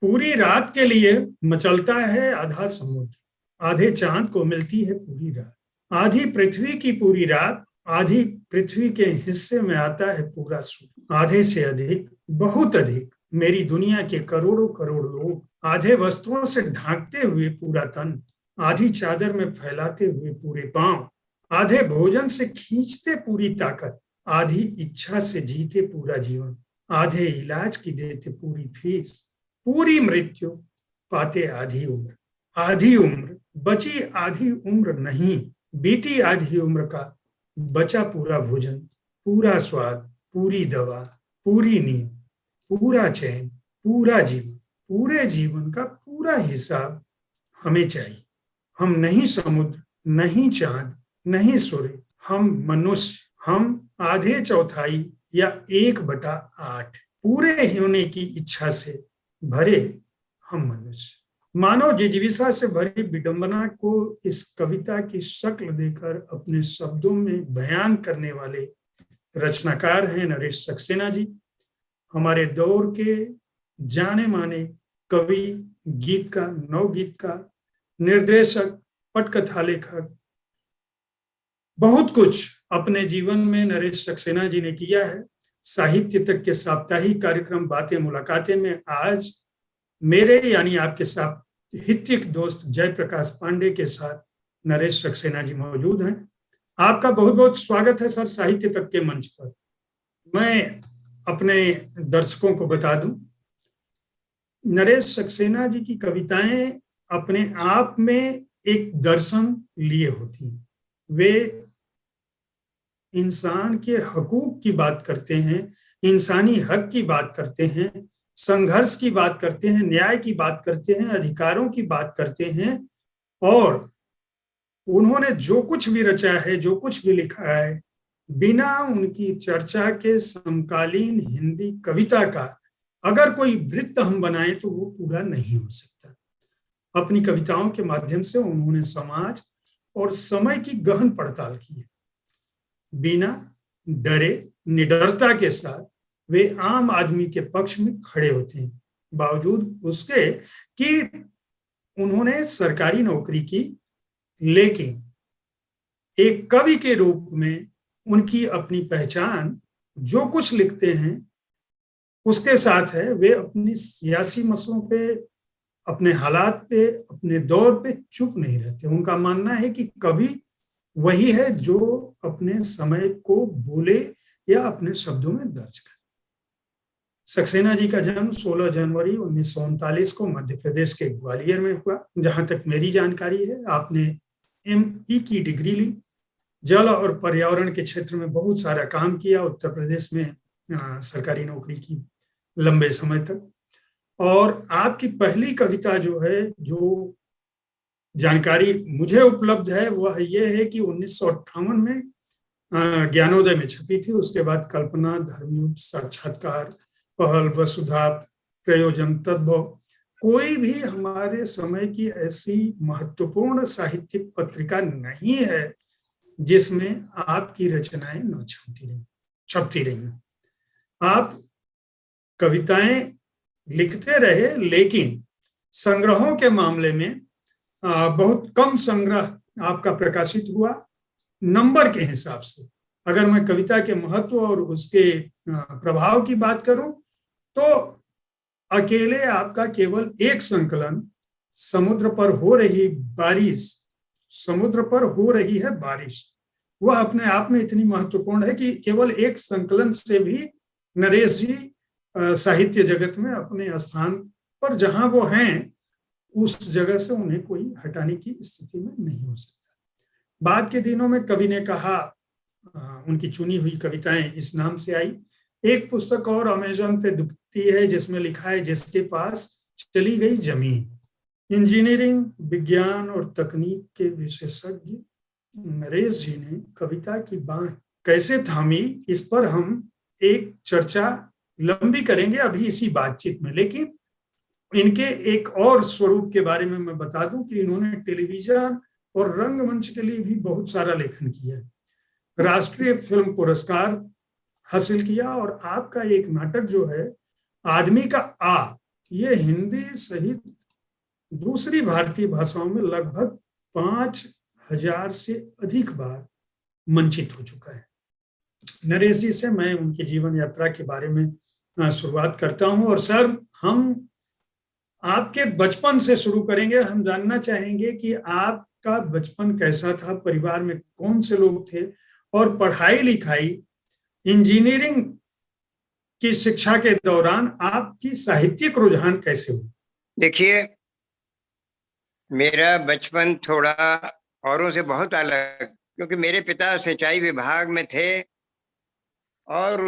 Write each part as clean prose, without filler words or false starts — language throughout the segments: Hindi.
पूरी रात के लिए मचलता है आधा समुद्र, आधे चांद को मिलती है पूरी रात। आधी पृथ्वी की पूरी रात, आधी पृथ्वी के हिस्से में आता है पूरा सूर्य। आधे से अधिक, बहुत अधिक मेरी दुनिया के करोड़ों करोड़ लोग, आधे वस्त्रों से ढांकते हुए पूरा तन, आधी चादर में फैलाते हुए पूरे पांव, आधे भोजन से खींचते पूरी ताकत, आधी इच्छा से जीते पूरा जीवन, आधे इलाज की देते पूरी फीस, पूरी मृत्यु पाते आधी उम्र बची, आधी उम्र नहीं बीती, आधी उम्र का बचा पूरा भोजन, पूरा स्वाद, पूरी दवा, पूरी नींद, पूरा चैन, पूरा जीवन, पूरे जीवन का पूरा हिसाब हमें चाहिए। हम नहीं समुद्र, नहीं चांद, नहीं सूर्य, हम मनुष्य। हम आधे चौथाई या 1/8 पूरे होने की इच्छा से भरे हम मनुष्य। मानव जिजीविषा से भरी विडंबना को इस कविता की शक्ल देकर अपने शब्दों में बयान करने वाले रचनाकार हैं नरेश सक्सेना जी। हमारे दौर के जाने माने कवि, गीतकार, नवगीतकार, निर्देशक, पटकथा लेखक, बहुत कुछ अपने जीवन में नरेश सक्सेना जी ने किया है। साहित्य तक के साप्ताहिक कार्यक्रम बातें मुलाकातें में आज मेरे यानी आपके साहित्यिक दोस्त जयप्रकाश पांडे के साथ नरेश सक्सेना जी मौजूद हैं। आपका बहुत बहुत स्वागत है सर साहित्य तक के मंच पर। मैं अपने दर्शकों को बता दूं, नरेश सक्सेना जी की कविताएं अपने आप में एक दर्शन लिए होती हैं। वे इंसान के हकूक की बात करते हैं, इंसानी हक की बात करते हैं, संघर्ष की बात करते हैं, न्याय की बात करते हैं, अधिकारों की बात करते हैं। और उन्होंने जो कुछ भी रचा है, जो कुछ भी लिखा है, बिना उनकी चर्चा के समकालीन हिंदी कविता का अगर कोई वृत्त हम बनाए तो वो पूरा नहीं हो सकता। अपनी कविताओं के माध्यम से उन्होंने समाज और समय की गहन पड़ताल की है। बिना डरे, निडरता के साथ वे आम आदमी के पक्ष में खड़े होते हैं, बावजूद उसके कि उन्होंने सरकारी नौकरी की, लेकिन एक कवि के रूप में उनकी अपनी पहचान, जो कुछ लिखते हैं उसके साथ है। वे अपनी सियासी मसलों पे, अपने हालात पे, अपने दौर पे चुप नहीं रहते। उनका मानना है कि कवि वही है जो अपने समय को बोले या अपने शब्दों में दर्ज करे। सक्सेना जी का जन्म 16 जनवरी 1939 को मध्य प्रदेश के ग्वालियर में हुआ। जहां तक मेरी जानकारी है, आपने ME की डिग्री ली, जल और पर्यावरण के क्षेत्र में बहुत सारा काम किया, उत्तर प्रदेश में सरकारी नौकरी की लंबे समय तक। और आपकी पहली कविता जो है, जो जानकारी मुझे उपलब्ध है, वह यह है कि 1958 में ज्ञानोदय में छपी थी। उसके बाद कल्पना, धर्मयुग, साक्षात्कार, पहल, वसुधा, प्रयोजन, तद्भव, कोई भी हमारे समय की ऐसी महत्वपूर्ण साहित्यिक पत्रिका नहीं है जिसमें आपकी रचनाएं न छपती रही। आप कविताएं लिखते रहे, लेकिन संग्रहों के मामले में बहुत कम संग्रह आपका प्रकाशित हुआ नंबर के हिसाब से। अगर मैं कविता के महत्व और उसके प्रभाव की बात करूं तो अकेले आपका केवल एक संकलन, समुद्र पर हो रही बारिश, वह अपने आप में इतनी महत्वपूर्ण है कि केवल एक संकलन से भी नरेश जी साहित्य जगत में अपने स्थान पर जहां वो हैं, उस जगह से उन्हें कोई हटाने की स्थिति में नहीं हो सकता। बाद के दिनों में कवि ने कहा, उनकी चुनी हुई कविताएं इस नाम से आई। एक पुस्तक और अमेज़न पे दिखती है जिसमें लिखा है, जिसके पास चली गई जमीन। इंजीनियरिंग, विज्ञान और तकनीक के विशेषज्ञ नरेश जी ने कविता की बाह कैसे थामी, इस पर हम एक चर्चा लंबी करेंगे अभी इसी बातचीत में। लेकिन इनके एक और स्वरूप के बारे में मैं बता दूं कि इन्होंने टेलीविजन और रंगमंच के लिए भी बहुत सारा लेखन किया, राष्ट्रीय फिल्म पुरस्कार हासिल किया। और आपका एक नाटक जो है, आदमी का आ, ये हिंदी सहित दूसरी भारतीय भाषाओं में लगभग 5,000 से अधिक बार मंचित हो चुका है। नरेश जी से मैं उनकी जीवन यात्रा के बारे में शुरुआत करता हूं। और सर, हम आपके बचपन से शुरू करेंगे। हम जानना चाहेंगे कि आपका बचपन कैसा था, परिवार में कौन से लोग थे, और पढ़ाई लिखाई, इंजीनियरिंग की शिक्षा के दौरान आपकी साहित्यिक रुझान कैसे हुई? देखिए, मेरा बचपन थोड़ा औरों से बहुत अलग, क्योंकि मेरे पिता सिंचाई विभाग में थे और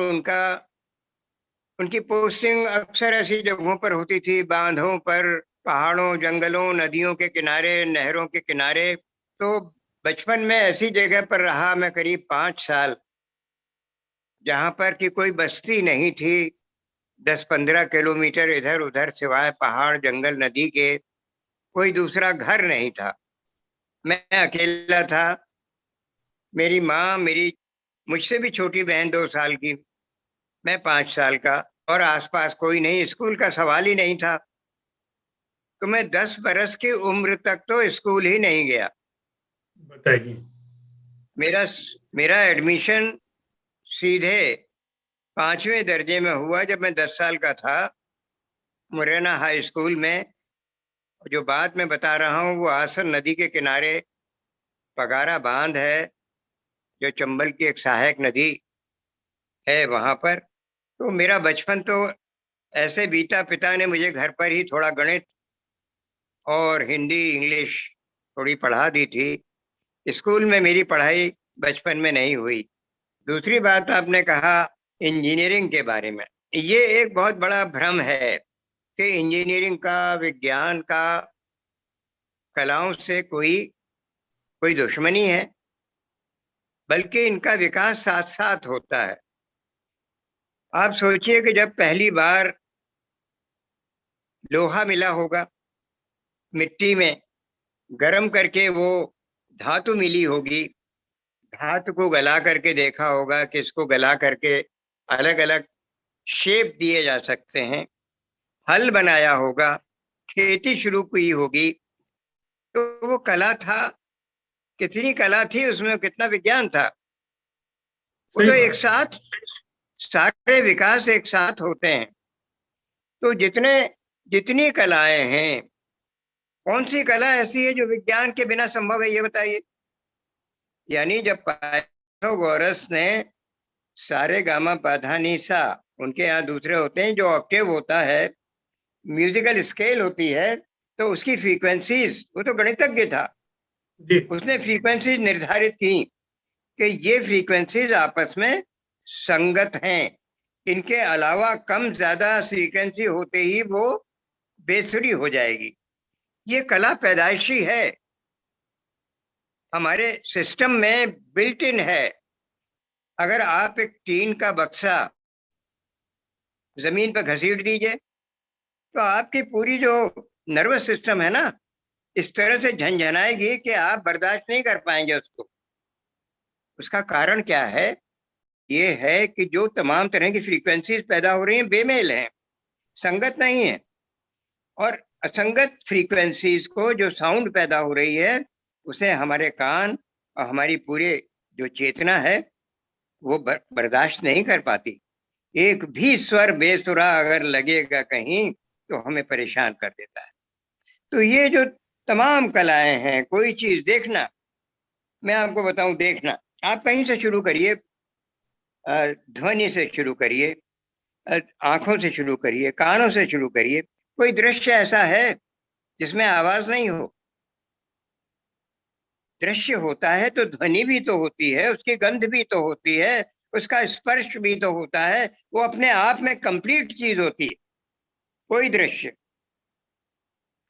उनकी पोस्टिंग अक्सर ऐसी जगहों पर होती थी, बांधों पर, पहाड़ों, जंगलों, नदियों के किनारे, नहरों के किनारे। तो बचपन में ऐसी जगह पर रहा मैं करीब 5 साल, जहां पर कि कोई बस्ती नहीं थी। 10-15 किलोमीटर इधर उधर सिवाय पहाड़, जंगल, नदी के कोई दूसरा घर नहीं था। मैं अकेला था। मेरी माँ, मेरी मुझसे भी छोटी बहन 2 साल की, मैं 5 साल का, और आसपास कोई नहीं, स्कूल का सवाल ही नहीं था। तो मैं 10 बरस की उम्र तक तो स्कूल ही नहीं गया। बताइए। मेरा मेरा एडमिशन सीधे 5वें दर्जे में हुआ, जब मैं 10 साल का था, मुरैना हाई स्कूल में। जो बात मैं बता रहा हूँ वो आसन नदी के किनारे पगारा बांध है, जो चंबल की एक सहायक नदी है वहां पर। तो मेरा बचपन तो ऐसे बीता, पिता ने मुझे घर पर ही थोड़ा गणित और हिंदी, इंग्लिश थोड़ी पढ़ा दी थी। स्कूल में मेरी पढ़ाई बचपन में नहीं हुई। दूसरी बात, आपने कहा इंजीनियरिंग के बारे में। ये एक बहुत बड़ा भ्रम है कि इंजीनियरिंग का, विज्ञान का, कलाओं से कोई कोई दुश्मनी है, बल्कि इनका विकास साथ साथ होता है। आप सोचिए कि जब पहली बार लोहा मिला होगा मिट्टी में, गर्म करके वो धातु मिली होगी, धातु को गला करके देखा होगा कि इसको गला करके अलग अलग शेप दिए जा सकते हैं, हल बनाया होगा, खेती शुरू की होगी। तो वो कला था, कितनी कला थी उसमें, कितना विज्ञान था। वो सही तो एक बात है। साथ, सारे विकास एक साथ होते हैं। तो जितनी कलाएं हैं, कौन सी कला ऐसी है जो विज्ञान के बिना संभव है, ये बताइए। यानी जब पाइथागोरस ने सारे गामा पाधा नी सा, उनके यहाँ दूसरे होते हैं, जो ऑक्टेव होता है, म्यूजिकल स्केल होती है, तो उसकी फ्रीक्वेंसीज, वो तो गणितज्ञ था, जी। उसने फ्रीक्वेंसीज निर्धारित की कि ये फ्रीक्वेंसीज आपस में संगत हैं। इनके अलावा कम ज्यादा फ्रीक्वेंसी होते ही वो बेसुरी हो जाएगी। ये कला पैदाइशी है, हमारे सिस्टम में बिल्ट इन है। अगर आप एक टीन का बक्सा जमीन पर घसीट दीजिए, तो आपकी पूरी जो नर्वस सिस्टम है ना, इस तरह से झंझनाएगी कि आप बर्दाश्त नहीं कर पाएंगे उसको। उसका कारण क्या है? ये है कि जो तमाम तरह की फ्रीक्वेंसीज पैदा हो रही हैं, बेमेल हैं, संगत नहीं है। और असंगत फ्रीक्वेंसीज को जो साउंड पैदा हो रही है, उसे हमारे कान और हमारी पूरे जो चेतना है वो बर्दाश्त नहीं कर पाती। एक भी स्वर बेसुरा अगर लगेगा कहीं, तो हमें परेशान कर देता है। तो ये जो तमाम कलाएं हैं, कोई चीज देखना, मैं आपको बताऊं, देखना, आप कहीं से शुरू करिए, ध्वनि से शुरू करिए, आंखों से शुरू करिए, कानों से शुरू करिए। कोई दृश्य ऐसा है जिसमें आवाज नहीं हो? दृश्य होता है तो ध्वनि भी तो होती है, उसकी गंध भी तो होती है, उसका स्पर्श भी तो होता है। वो अपने आप में कंप्लीट चीज होती है। कोई दृश्य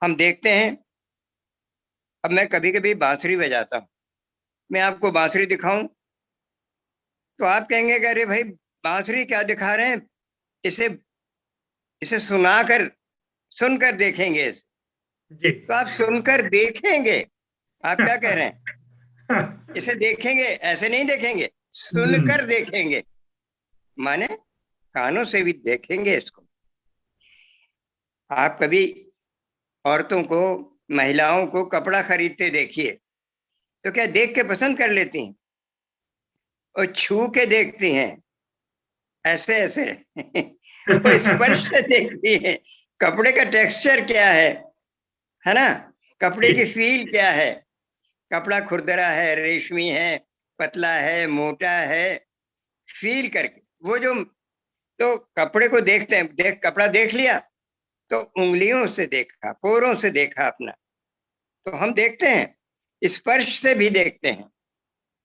हम देखते हैं। अब मैं कभी कभी बांसुरी बजाता हूँ, मैं आपको बांसुरी दिखाऊं तो आप कहेंगे कि अरे भाई, बांसुरी क्या दिखा रहे हैं, इसे इसे सुनकर देखेंगे इसे। जी। तो आप सुनकर देखेंगे, आप क्या कह रहे हैं? इसे देखेंगे, ऐसे नहीं देखेंगे, हम्म। सुनकर देखेंगे, माने कानों से भी देखेंगे इसको। आप कभी औरतों को, महिलाओं को कपड़ा खरीदते देखिए तो क्या देख के पसंद कर लेती हैं और छू के देखती हैं, ऐसे ऐसे वो स्पर्श से देखती हैं कपड़े का टेक्सचर क्या है ना, कपड़े की फील क्या है, कपड़ा खुरदरा है, रेशमी है, पतला है, मोटा है, फील करके वो जो, तो कपड़े को देखते हैं, कपड़ा देख लिया तो उंगलियों से देखा, पोरों से देखा अपना, तो हम देखते हैं, स्पर्श से भी देखते हैं,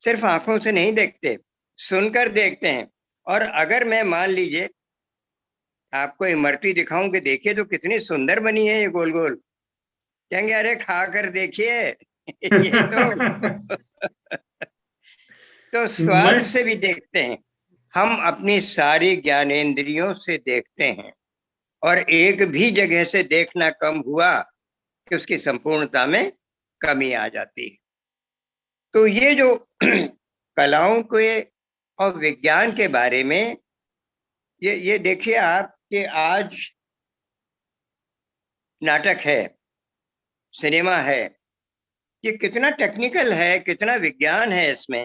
सिर्फ आंखों से नहीं देखते, सुनकर देखते हैं। और अगर मैं मान लीजिए आपको इमरती दिखाऊं कि देखिए तो कितनी सुंदर बनी है ये गोल गोल, कहेंगे अरे खा कर देखिए ये तो स्वाद मैं से भी देखते हैं। हम अपनी सारी ज्ञानेंद्रियों से देखते हैं, और एक भी जगह से देखना कम हुआ कि उसकी संपूर्णता में कमी आ जाती है। तो ये जो कलाओं के और विज्ञान के बारे में, ये देखिए आप कि आज नाटक है, सिनेमा है, ये कितना टेक्निकल है, कितना विज्ञान है इसमें।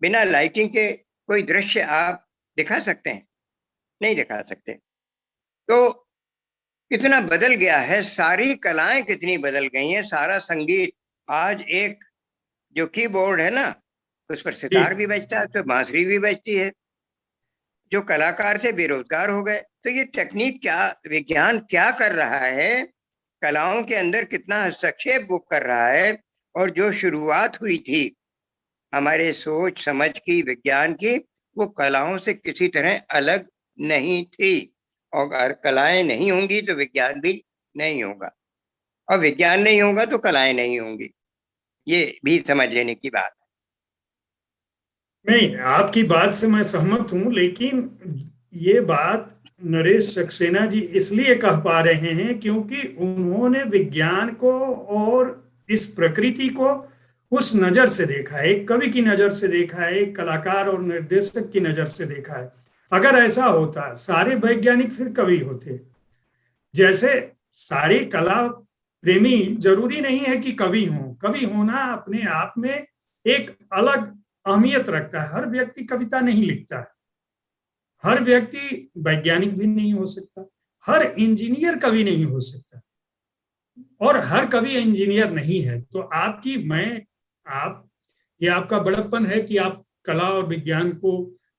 बिना लाइटिंग के कोई दृश्य आप दिखा सकते हैं? नहीं दिखा सकते। तो कितना बदल गया है, सारी कलाएं कितनी बदल गई हैं, सारा संगीत। आज एक जो कीबोर्ड है ना, उस पर सितार भी बजता है, उस पर बांसुरी भी बजती है। जो कलाकार थे बेरोजगार हो गए। तो ये टेक्निक क्या, विज्ञान क्या कर रहा है, कलाओं के अंदर कितना हस्तक्षेप वो कर रहा है। और जो शुरुआत हुई थी हमारे सोच समझ की, विज्ञान की, वो कलाओं से किसी तरह अलग नहीं थी। और अगर कलाएं नहीं होंगी तो विज्ञान भी नहीं होगा, और विज्ञान नहीं होगा तो कलाएं नहीं होंगी। ये भी समझ लेने की बात नहीं, आपकी बात से मैं सहमत हूं, लेकिन ये बात नरेश सक्सेना जी इसलिए कह पा रहे हैं क्योंकि उन्होंने विज्ञान को और इस प्रकृति को उस नजर से देखा है, एक कवि की नजर से देखा है, एक कलाकार और निर्देशक की नजर से देखा है। अगर ऐसा होता सारे वैज्ञानिक फिर कवि होते। जैसे सारे कला प्रेमी जरूरी नहीं है कि कवि हों, कवि होना अपने आप में एक अलग अहमियत रखता है। हर व्यक्ति कविता नहीं लिखता है, हर व्यक्ति वैज्ञानिक भी नहीं हो सकता, हर इंजीनियर कवि नहीं हो सकता, और हर कवि इंजीनियर नहीं है। तो आपकी मैं आप ये आपका बड़प्पन है कि आप कला और विज्ञान को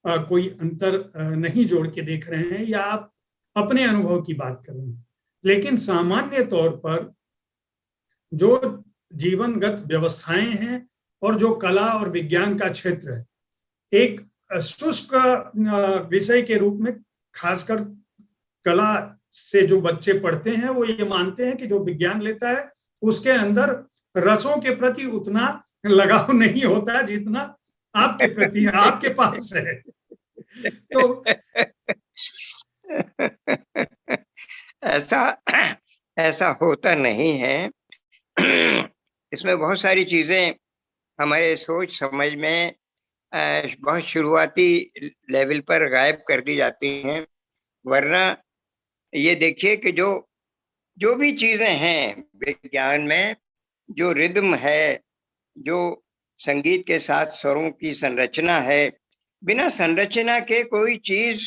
कोई अंतर नहीं जोड़ के देख रहे हैं, या आप अपने अनुभव की बात कर रहे हैं। लेकिन सामान्य तौर पर जो जीवनगत व्यवस्थाएं हैं और जो कला और विज्ञान का क्षेत्र है, एक शुष्क विषय के रूप में, खासकर कला से जो बच्चे पढ़ते हैं वो ये मानते हैं कि जो विज्ञान लेता है उसके अंदर रसों के प्रति उतना लगाव नहीं होता जितना आपके प्रति आपके पास है। तो ऐसा ऐसा होता नहीं है। इसमें बहुत सारी चीजें हमारे सोच समझ में बहुत शुरुआती लेवल पर गायब कर दी जाती हैं। वरना ये देखिए कि जो जो भी चीजें हैं विज्ञान में, जो रिदम है, जो संगीत के साथ स्वरों की संरचना है, बिना संरचना के कोई चीज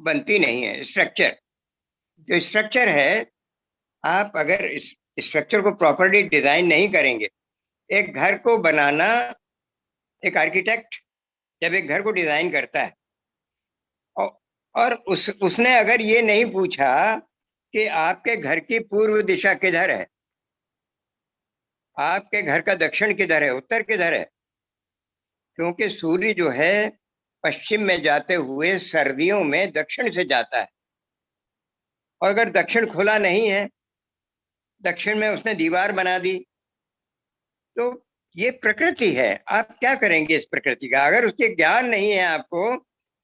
बनती नहीं है। स्ट्रक्चर, जो स्ट्रक्चर है, आप अगर इस स्ट्रक्चर को प्रॉपर्ली डिजाइन नहीं करेंगे, एक घर को बनाना, एक आर्किटेक्ट जब एक घर को डिजाइन करता है और उसने अगर ये नहीं पूछा कि आपके घर की पूर्व दिशा किधर है, आपके घर का दक्षिण किधर है, उत्तर किधर है, क्योंकि सूर्य जो है पश्चिम में जाते हुए सर्दियों में दक्षिण से जाता है, और अगर दक्षिण खुला नहीं है, दक्षिण में उसने दीवार बना दी, तो ये प्रकृति है। आप क्या करेंगे इस प्रकृति का? अगर उसके ज्ञान नहीं है आपको,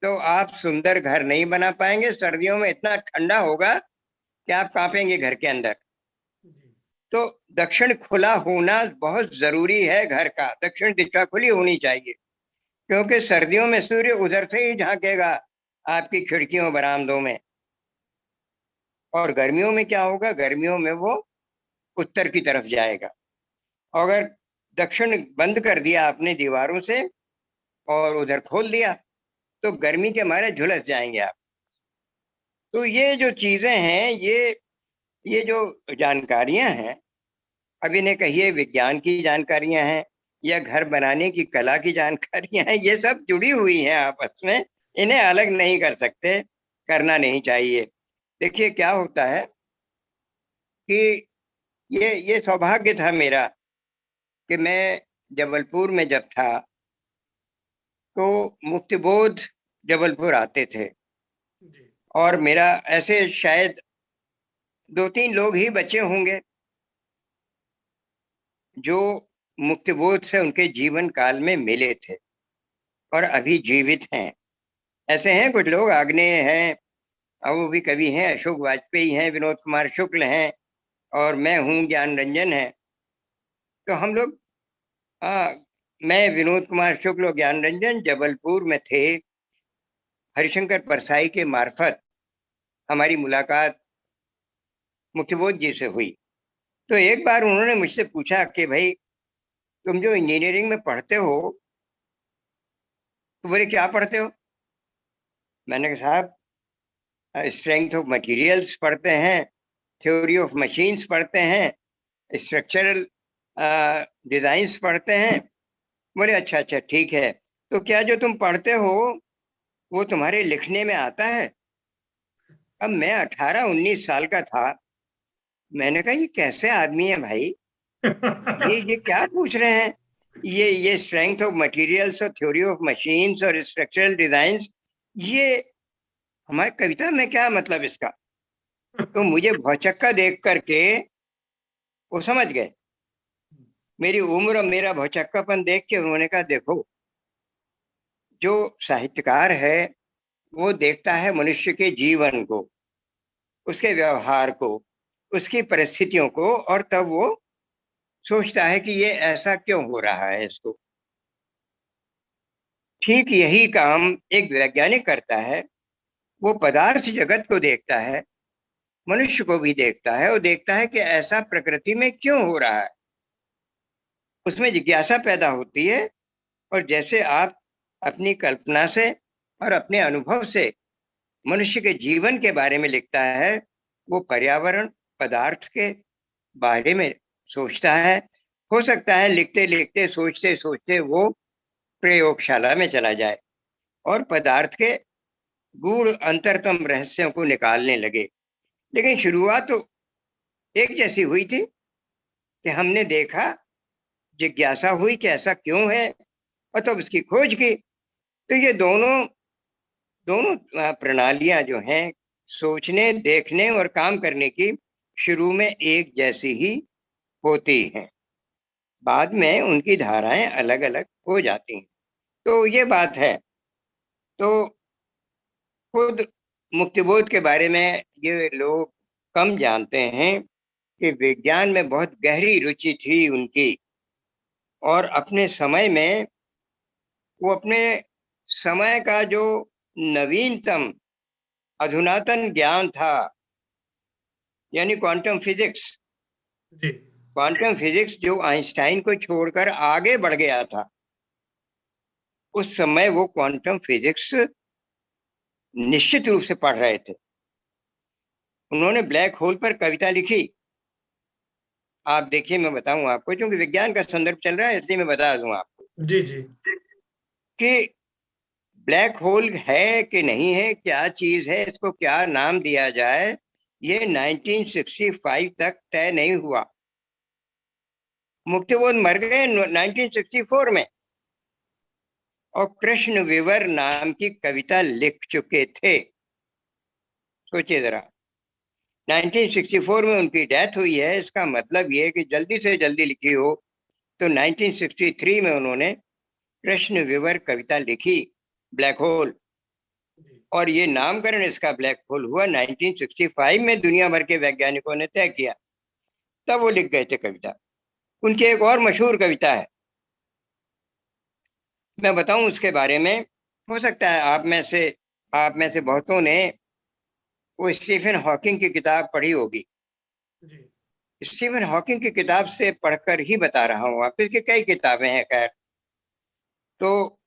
तो आप सुंदर घर नहीं बना पाएंगे। सर्दियों में इतना ठंडा होगा कि आप कांपेंगे घर के अंदर। तो दक्षिण खुला होना बहुत जरूरी है घर का, दक्षिण दिशा खुली होनी चाहिए, क्योंकि सर्दियों में सूर्य उधर से ही झांकेगा आपकी खिड़कियों बरामदों में, और गर्मियों में क्या होगा, गर्मियों में वो उत्तर की तरफ जाएगा। अगर दक्षिण बंद कर दिया आपने दीवारों से और उधर खोल दिया तो गर्मी के मारे झुलस जाएंगे आप। तो ये जो चीजें हैं, ये जो जानकारियां हैं, अब इन्हें कहिए विज्ञान की जानकारियां हैं या घर बनाने की कला की जानकारियां हैं, ये सब जुड़ी हुई हैं आपस में, इन्हें अलग नहीं कर सकते, करना नहीं चाहिए। देखिए क्या होता है कि ये सौभाग्य था मेरा कि मैं जबलपुर में जब था तो मुक्तिबोध जबलपुर आते थे, जी और मेरा ऐसे शायद 2-3 लोग ही बचे होंगे जो मुक्तिबोध से उनके जीवन काल में मिले थे और अभी जीवित हैं। ऐसे हैं कुछ लोग, आग्नेय हैं और वो भी कवि हैं, अशोक वाजपेयी हैं, विनोद कुमार शुक्ल हैं, और मैं हूँ, ज्ञान रंजन है। तो हम लोग, मैं, विनोद कुमार शुक्ल और ज्ञान रंजन जबलपुर में थे। हरिशंकर परसाई के मार्फत हमारी मुलाकात मुक्तिबोध जी से हुई। तो एक बार उन्होंने मुझसे पूछा कि भाई तुम जो इंजीनियरिंग में पढ़ते हो, तो बोले क्या पढ़ते हो? मैंने कहा साहब स्ट्रेंथ ऑफ मटेरियल्स पढ़ते हैं, थ्योरी ऑफ मशीन्स पढ़ते हैं, स्ट्रक्चरल डिजाइन्स पढ़ते हैं। बोले अच्छा अच्छा ठीक है, तो क्या जो तुम पढ़ते हो वो तुम्हारे लिखने में आता है? अब मैं 18-19 साल का था। मैंने कहा ये कैसे आदमी है भाई, ये क्या पूछ रहे हैं? ये स्ट्रेंथ ऑफ मटेरियल्स और थ्योरी ऑफ मशीन्स और स्ट्रक्चरल डिजाइन्स, ये हमारी कविता में क्या मतलब इसका? तो मुझे भौचक्का देख करके वो समझ गए, मेरी उम्र और मेरा भौचक्कापन देख के उन्होंने कहा देखो, जो साहित्यकार है वो देखता है मनुष्य के जीवन को, उसके व्यवहार को, उसकी परिस्थितियों को, और तब वो सोचता है कि ये ऐसा क्यों हो रहा है इसको। ठीक यही काम एक वैज्ञानिक करता है। वो पदार्थ जगत को देखता है, मनुष्य को भी देखता है, और देखता है कि ऐसा प्रकृति में क्यों हो रहा है। उसमें जिज्ञासा पैदा होती है, और जैसे आप अपनी कल्पना से और अपने अनुभव से मनुष्य के जीवन के बारे में लिखता है, वो पर्यावरण पदार्थ के बारे में सोचता है। हो सकता है लिखते लिखते सोचते सोचते वो प्रयोगशाला में चला जाए और पदार्थ के गूढ़ अंतरतम रहस्यों को निकालने लगे। लेकिन शुरुआत तो एक जैसी हुई थी कि हमने देखा, जिज्ञासा हुई कि ऐसा क्यों है, और तब उसकी खोज की। तो ये दोनों दोनों प्रणालियां जो हैं, सोचने, देखने और काम करने की, शुरू में एक जैसी ही होती हैं, बाद में उनकी धाराएं अलग अलग हो जाती हैं। तो ये बात है। तो खुद मुक्तिबोध के बारे में ये लोग कम जानते हैं कि विज्ञान में बहुत गहरी रुचि थी उनकी, और अपने समय में वो अपने समय का जो नवीनतम अधुनातन ज्ञान था, यानी क्वांटम फिजिक्स, जी क्वांटम फिजिक्स जो आइंस्टाइन को छोड़कर आगे बढ़ गया था, उस समय वो क्वांटम फिजिक्स निश्चित रूप से पढ़ रहे थे। उन्होंने ब्लैक होल पर कविता लिखी। आप देखिए, मैं बताऊं आपको, क्योंकि विज्ञान का संदर्भ चल रहा है इसलिए मैं बता दूं आपको जी जी कि ब्लैक होल है कि नहीं है, क्या चीज है, इसको क्या नाम दिया जाए, ये 1965 तक तय नहीं हुआ। मुक्तिबोध मर गए 1964 में, और कृष्ण विवर नाम की कविता लिख चुके थे। सोचिए जरा, 1964 में उनकी डेथ हुई है, इसका मतलब ये है कि जल्दी से जल्दी लिखी हो तो 1963 में उन्होंने कृष्ण विवर कविता लिखी, ब्लैक होल। और ये नामकरण इसका ब्लैक होल हुआ 1965 में, दुनिया भर के वैज्ञानिकों ने तय किया, तब वो लिख गए थे कविता। उनकी एक और मशहूर कविता है, मैं बताऊं उसके बारे में। हो सकता है आप में से बहुतों ने वो स्टीफन हॉकिंग की किताब पढ़ी होगी। जी। स्टीफन हॉकिंग की किताब से पढ़कर ही बता रहा हूँ आपको, इसकी कई किताबें हैं खैर। तो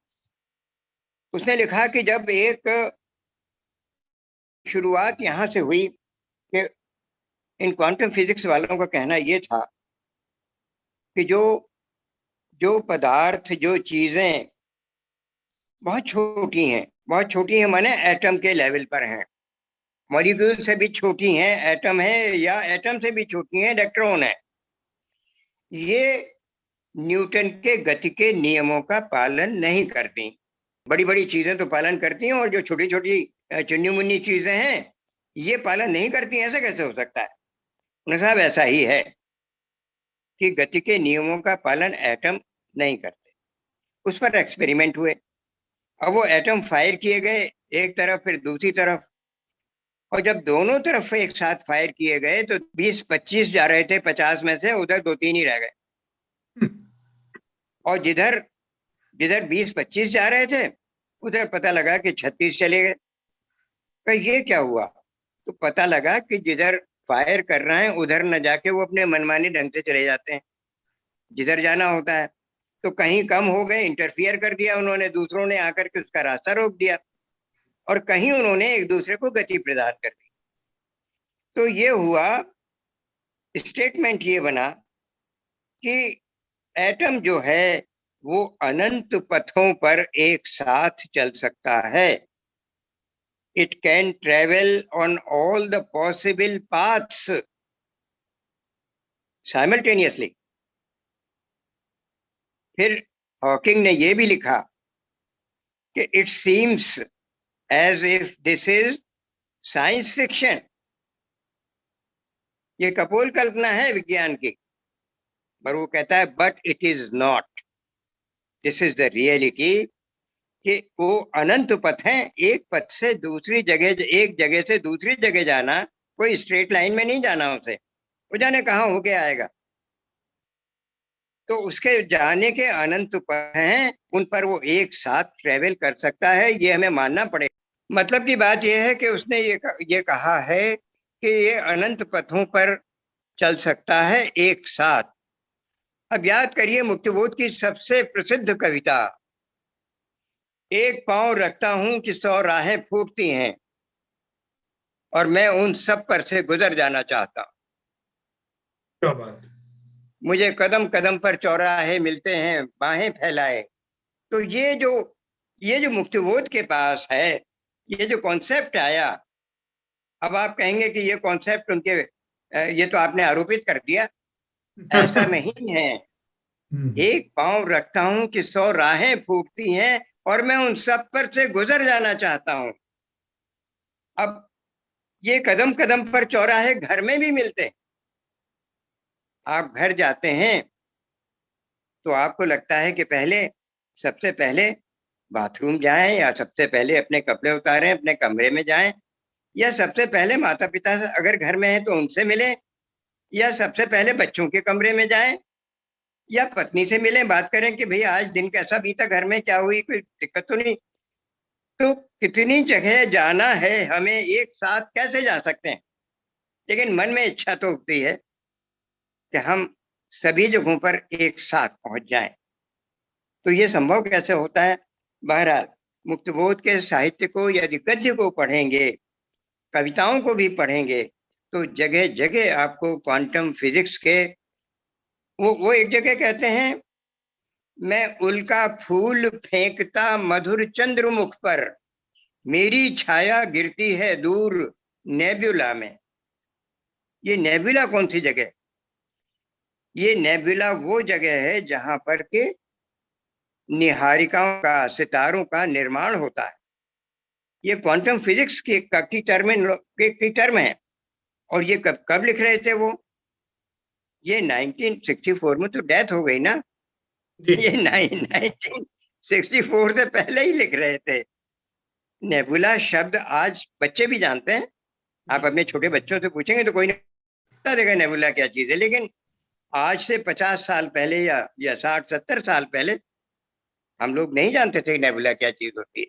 उसने लिखा कि जब एक शुरुआत यहाँ से हुई कि इन क्वांटम फिजिक्स वालों का कहना यह था कि जो जो पदार्थ, जो चीजें बहुत छोटी हैं माने एटम के लेवल पर हैं, मॉलिक्यूल से भी छोटी हैं, एटम है, या एटम से भी छोटी हैं इलेक्ट्रॉन है, ये न्यूटन के गति के नियमों का पालन नहीं करती। बड़ी बड़ी चीजें तो पालन करती हैं, और जो छोटी छोटी चुन्नी मुन्नी चीजें हैं ये पालन नहीं करती। ऐसा कैसे हो सकता है? उन्हें साहब ऐसा ही है कि गति के नियमों का पालन एटम नहीं करते। उस पर एक्सपेरिमेंट हुए। अब वो एटम फायर किए गए, एक तरफ फिर दूसरी तरफ, और जब दोनों तरफ एक साथ फायर किए गए तो 20-25 जा रहे थे, 50 में से उधर 2-3 ही रह गए। और जिधर जिधर 20-25 जा रहे थे उधर पता लगा कि 36 चले गए। तो ये क्या हुआ? तो पता लगा कि जिधर फायर कर रहे हैं उधर न जाके वो अपने मनमानी ढंग से चले जाते हैं, जिधर जाना होता है। तो कहीं कम हो गए, इंटरफियर कर दिया उन्होंने, दूसरों ने आकर के उसका रास्ता रोक दिया, और कहीं उन्होंने एक दूसरे को गति प्रदान कर दी। तो ये हुआ, स्टेटमेंट ये बना कि एटम जो है वो अनंत पथों पर एक साथ चल सकता है। It can travel on all the possible paths simultaneously. फिर हॉकिंग ने यह भी लिखा कि it seems as if this is science fiction. ये कपोल कल्पना है विज्ञान की, पर वो कहता है but it is not, this is the reality. कि वो अनंत पथ हैं, एक पथ से दूसरी जगह, एक जगह से दूसरी जगह जाना कोई स्ट्रेट लाइन में नहीं जाना उसे, वो जाने कहाँ होके आएगा। तो उसके जाने के अनंत पथ हैं, उन पर वो एक साथ ट्रेवल कर सकता है, ये हमें मानना पड़ेगा। मतलब की बात यह है कि उसने ये कहा है कि ये अनंत पथों पर चल सकता है एक साथ। अब याद करिए मुक्तिबोध की सबसे प्रसिद्ध कविता, एक पांव रखता हूं कि 100 राहें फूटती हैं और मैं उन सब पर से गुजर जाना चाहता हूं। क्या बात। मुझे कदम कदम पर चौराहे मिलते हैं बाहें फैलाए। तो ये जो मुक्तिबोध के पास है, ये जो कॉन्सेप्ट आया, अब आप कहेंगे कि ये कॉन्सेप्ट उनके, ये तो आपने आरोपित कर दिया। ऐसा नहीं है। एक पांव रखता हूं कि 100 राहें फूटती हैं और मैं उन सब पर से गुजर जाना चाहता हूं। अब ये कदम कदम पर चौराहे घर में भी मिलते हैं। आप घर जाते हैं तो आपको लगता है कि सबसे पहले बाथरूम जाएं, या सबसे पहले अपने कपड़े उतारें, अपने कमरे में जाएं, या सबसे पहले माता पिता अगर घर में है तो उनसे मिलें, या सबसे पहले बच्चों के कमरे में जाएं, या पत्नी से मिलें, बात करें कि भैया आज दिन कैसा बीता, घर में क्या हुई, कोई दिक्कत तो नहीं। तो कितनी जगह जाना है हमें, एक साथ कैसे जा सकते हैं? लेकिन मन में इच्छा तो उठती है कि हम सभी जगहों पर एक साथ पहुंच जाएं। तो ये संभव कैसे होता है? बहरहाल मुक्तबोध के साहित्य को, यदि गद्य को पढ़ेंगे, कविताओं को भी पढ़ेंगे, तो जगह जगह आपको क्वांटम फिजिक्स के, वो एक जगह कहते हैं, मैं उल्का फूल फेंकता मधुर चंद्रमुख पर, मेरी छाया गिरती है दूर नेबुला में। ये नेबुला कौन सी जगह? ये नेबुला वो जगह है जहां पर के निहारिकाओं का, सितारों का निर्माण होता है। ये क्वांटम फिजिक्स की टर्म है। और ये कब लिख रहे थे वो? ये 1964 में तो डेथ हो गई ना, ये 1964 से पहले ही लिख रहे थे। नेबुला शब्द आज बच्चे भी जानते हैं। आप अपने छोटे बच्चों से पूछेंगे तो कोई नहीं बता देगा नेबुला क्या चीज है, लेकिन आज से 50 साल पहले या 60-70 साल पहले हम लोग नहीं जानते थे नेबुला क्या चीज होती है।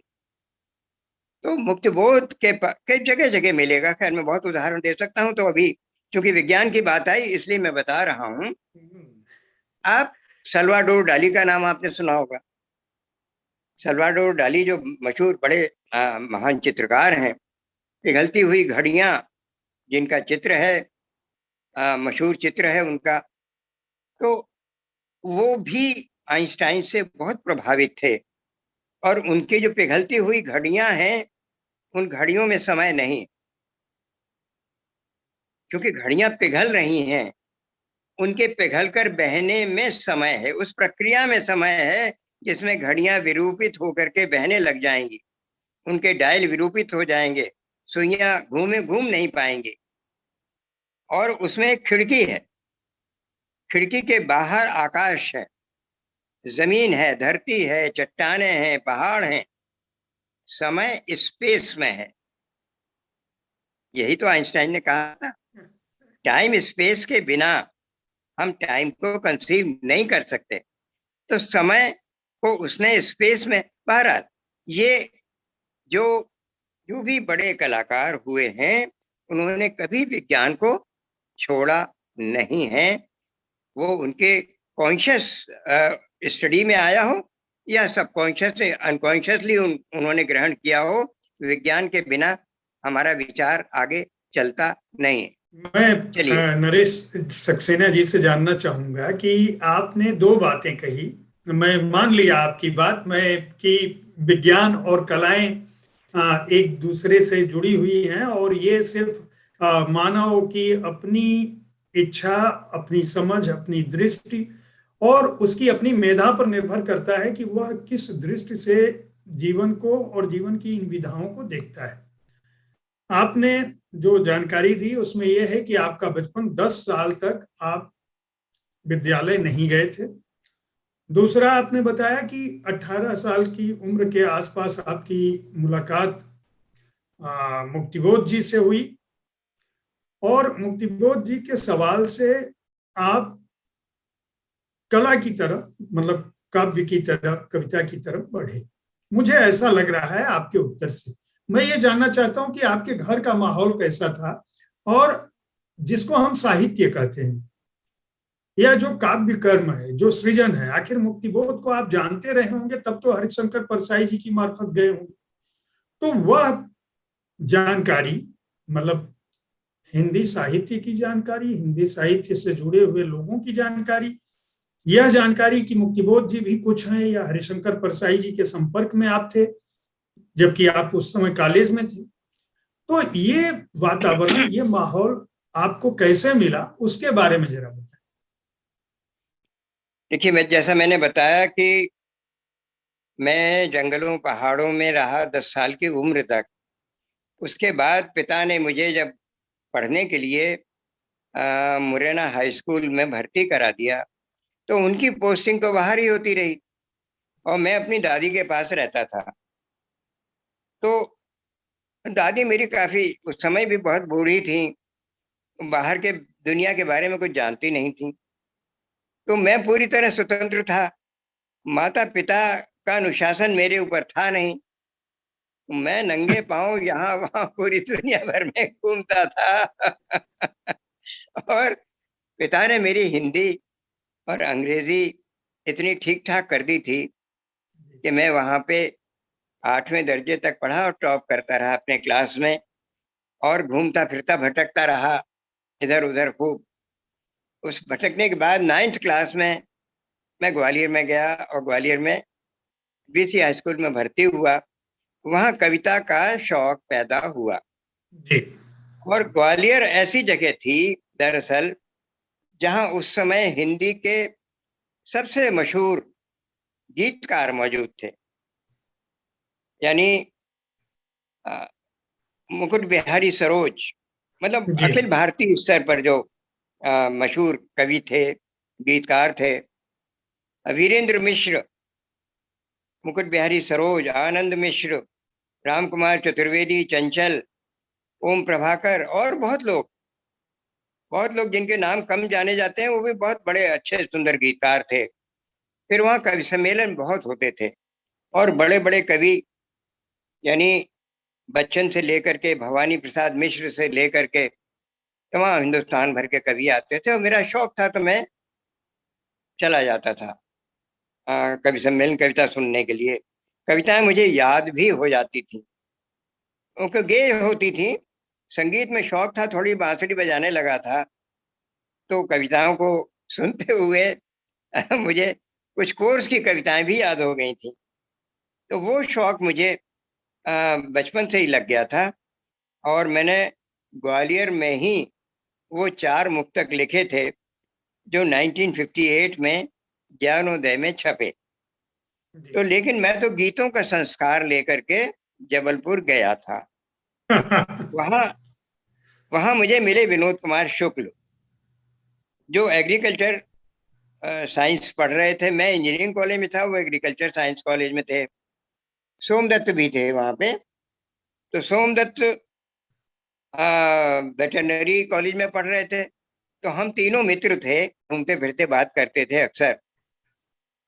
तो मुक्तिबोध के जगह जगह मिलेगा। खैर मैं बहुत उदाहरण दे सकता हूँ, तो अभी चूंकि विज्ञान की बात आई इसलिए मैं बता रहा हूँ। आप सल्वाडोर डाली का नाम आपने सुना होगा। सल्वाडोर डाली जो मशहूर बड़े महान चित्रकार हैं, पिघलती हुई घड़ियां जिनका चित्र है, मशहूर चित्र है उनका, तो वो भी आइंस्टाइन से बहुत प्रभावित थे। और उनकी जो पिघलती हुई घड़ियां हैं, उन घड़ियों में समय नहीं, क्योंकि घड़ियां पिघल रही हैं, उनके पिघलकर बहने में समय है, उस प्रक्रिया में समय है जिसमें घड़ियां विरूपित होकर के बहने लग जाएंगी, उनके डायल विरूपित हो जाएंगे, सुइयां घूम नहीं पाएंगे। और उसमें एक खिड़की है, खिड़की के बाहर आकाश है, जमीन है, धरती है, चट्टाने हैं, पहाड़ हैं, समय स्पेस में है। यही तो आइंस्टाइन ने कहा था, टाइम स्पेस के बिना हम टाइम को कंसीव नहीं कर सकते। तो समय को उसने स्पेस में, बहरहाल ये जो जो भी बड़े कलाकार हुए हैं, उन्होंने कभी विज्ञान को छोड़ा नहीं है। वो उनके कॉन्शियस स्टडी में आया हो या सबकॉन्शियसली अनकॉन्शियसली उन्होंने ग्रहण किया हो, विज्ञान के बिना हमारा विचार आगे चलता नहीं है। मैं नरेश सक्सेना जी से जानना चाहूंगा कि आपने दो बातें कही, मैं मान लिया आपकी बात मैं कि विज्ञान और कलाएं एक दूसरे से जुड़ी हुई हैं और ये सिर्फ मानव की अपनी इच्छा, अपनी समझ, अपनी दृष्टि और उसकी अपनी मेधा पर निर्भर करता है कि वह किस दृष्टि से जीवन को और जीवन की इन विधाओं को देखता है। आपने जो जानकारी दी उसमें यह है कि आपका बचपन 10 साल तक आप विद्यालय नहीं गए थे। दूसरा आपने बताया कि 18 साल की उम्र के आसपास आपकी मुलाकात मुक्तिबोध जी से हुई और मुक्तिबोध जी के सवाल से आप कला की तरफ, मतलब काव्य की तरफ, कविता की तरफ बढ़े। मुझे ऐसा लग रहा है आपके उत्तर से। मैं ये जानना चाहता हूं कि आपके घर का माहौल कैसा था और जिसको हम साहित्य कहते हैं या जो काव्य कर्म है, जो सृजन है, आखिर मुक्तिबोध को आप जानते रहे होंगे, तब तो हरिशंकर परसाई जी की मार्फत गए होंगे, तो वह जानकारी, मतलब हिंदी साहित्य की जानकारी, हिंदी साहित्य से जुड़े हुए लोगों की जानकारी, यह जानकारी कि मुक्तिबोध जी भी कुछ हैं या हरिशंकर परसाई जी के संपर्क में आप थे जबकि आप उस समय कॉलेज में थे, तो ये वातावरण, ये माहौल आपको कैसे मिला, उसके बारे में जरा बताएं। देखिए, जैसा मैंने बताया कि मैं जंगलों पहाड़ों में रहा 10 साल की उम्र तक। उसके बाद पिता ने मुझे जब पढ़ने के लिए मुरैना हाई स्कूल में भर्ती करा दिया, तो उनकी पोस्टिंग तो बाहर ही होती रही और मैं अपनी दादी के पास रहता था। तो दादी मेरी काफी उस समय भी बहुत बूढ़ी थी, बाहर के दुनिया के बारे में कुछ जानती नहीं थी, तो मैं पूरी तरह स्वतंत्र था। माता पिता का अनुशासन मेरे ऊपर था नहीं, मैं नंगे पांव यहाँ वहां पूरी दुनिया भर में घूमता था। और पिता ने मेरी हिंदी और अंग्रेजी इतनी ठीक ठाक कर दी थी कि मैं वहां पे 8वें दर्जे तक पढ़ा और टॉप करता रहा अपने क्लास में, और घूमता फिरता भटकता रहा इधर उधर खूब। उस भटकने के बाद 9th क्लास में मैं ग्वालियर में गया और ग्वालियर में बीसी हाई स्कूल में भर्ती हुआ। वहां कविता का शौक पैदा हुआ जी। और ग्वालियर ऐसी जगह थी दरअसल जहां उस समय हिंदी के सबसे मशहूर गीतकार मौजूद थे, यानी मुकुट बिहारी सरोज, मतलब जी। अखिल भारतीय स्तर पर जो मशहूर कवि थे, गीतकार थे। वीरेंद्र मिश्र, मुकुट बिहारी सरोज, आनंद मिश्र, राम कुमार चतुर्वेदी, चंचल, ओम प्रभाकर और बहुत लोग जिनके नाम कम जाने जाते हैं, वो भी बहुत बड़े अच्छे सुंदर गीतकार थे। फिर वहाँ कवि सम्मेलन बहुत होते थे और बड़े बड़े कवि, यानी बच्चन से लेकर के भवानी प्रसाद मिश्र से लेकर के तमाम हिंदुस्तान भर के कवि आते थे और मेरा शौक था तो मैं चला जाता था कवि सम्मेलन कविता सुनने के लिए। कविताएं मुझे याद भी हो जाती थी, उनको गेय होती थी। संगीत में शौक था, थोड़ी बांसुरी बजाने लगा था, तो कविताओं को सुनते हुए मुझे कुछ कोर्स की कविताएं भी याद हो गई थी। तो वो शौक मुझे बचपन से ही लग गया था और मैंने ग्वालियर में ही वो 4 मुक्तक लिखे थे जो 1958 में ज्ञानोदय में छपे। तो लेकिन मैं तो गीतों का संस्कार लेकर के जबलपुर गया था। वहां वहां मुझे मिले विनोद कुमार शुक्ल, जो एग्रीकल्चर साइंस पढ़ रहे थे। मैं इंजीनियरिंग कॉलेज में था, वो एग्रीकल्चर साइंस कॉलेज में थे। सोमदत्त भी थे वहां पे। तो सोमदत्त वेटरनरी कॉलेज में पढ़ रहे थे, तो हम तीनों मित्र थे, घूमते फिरते बात करते थे अक्सर।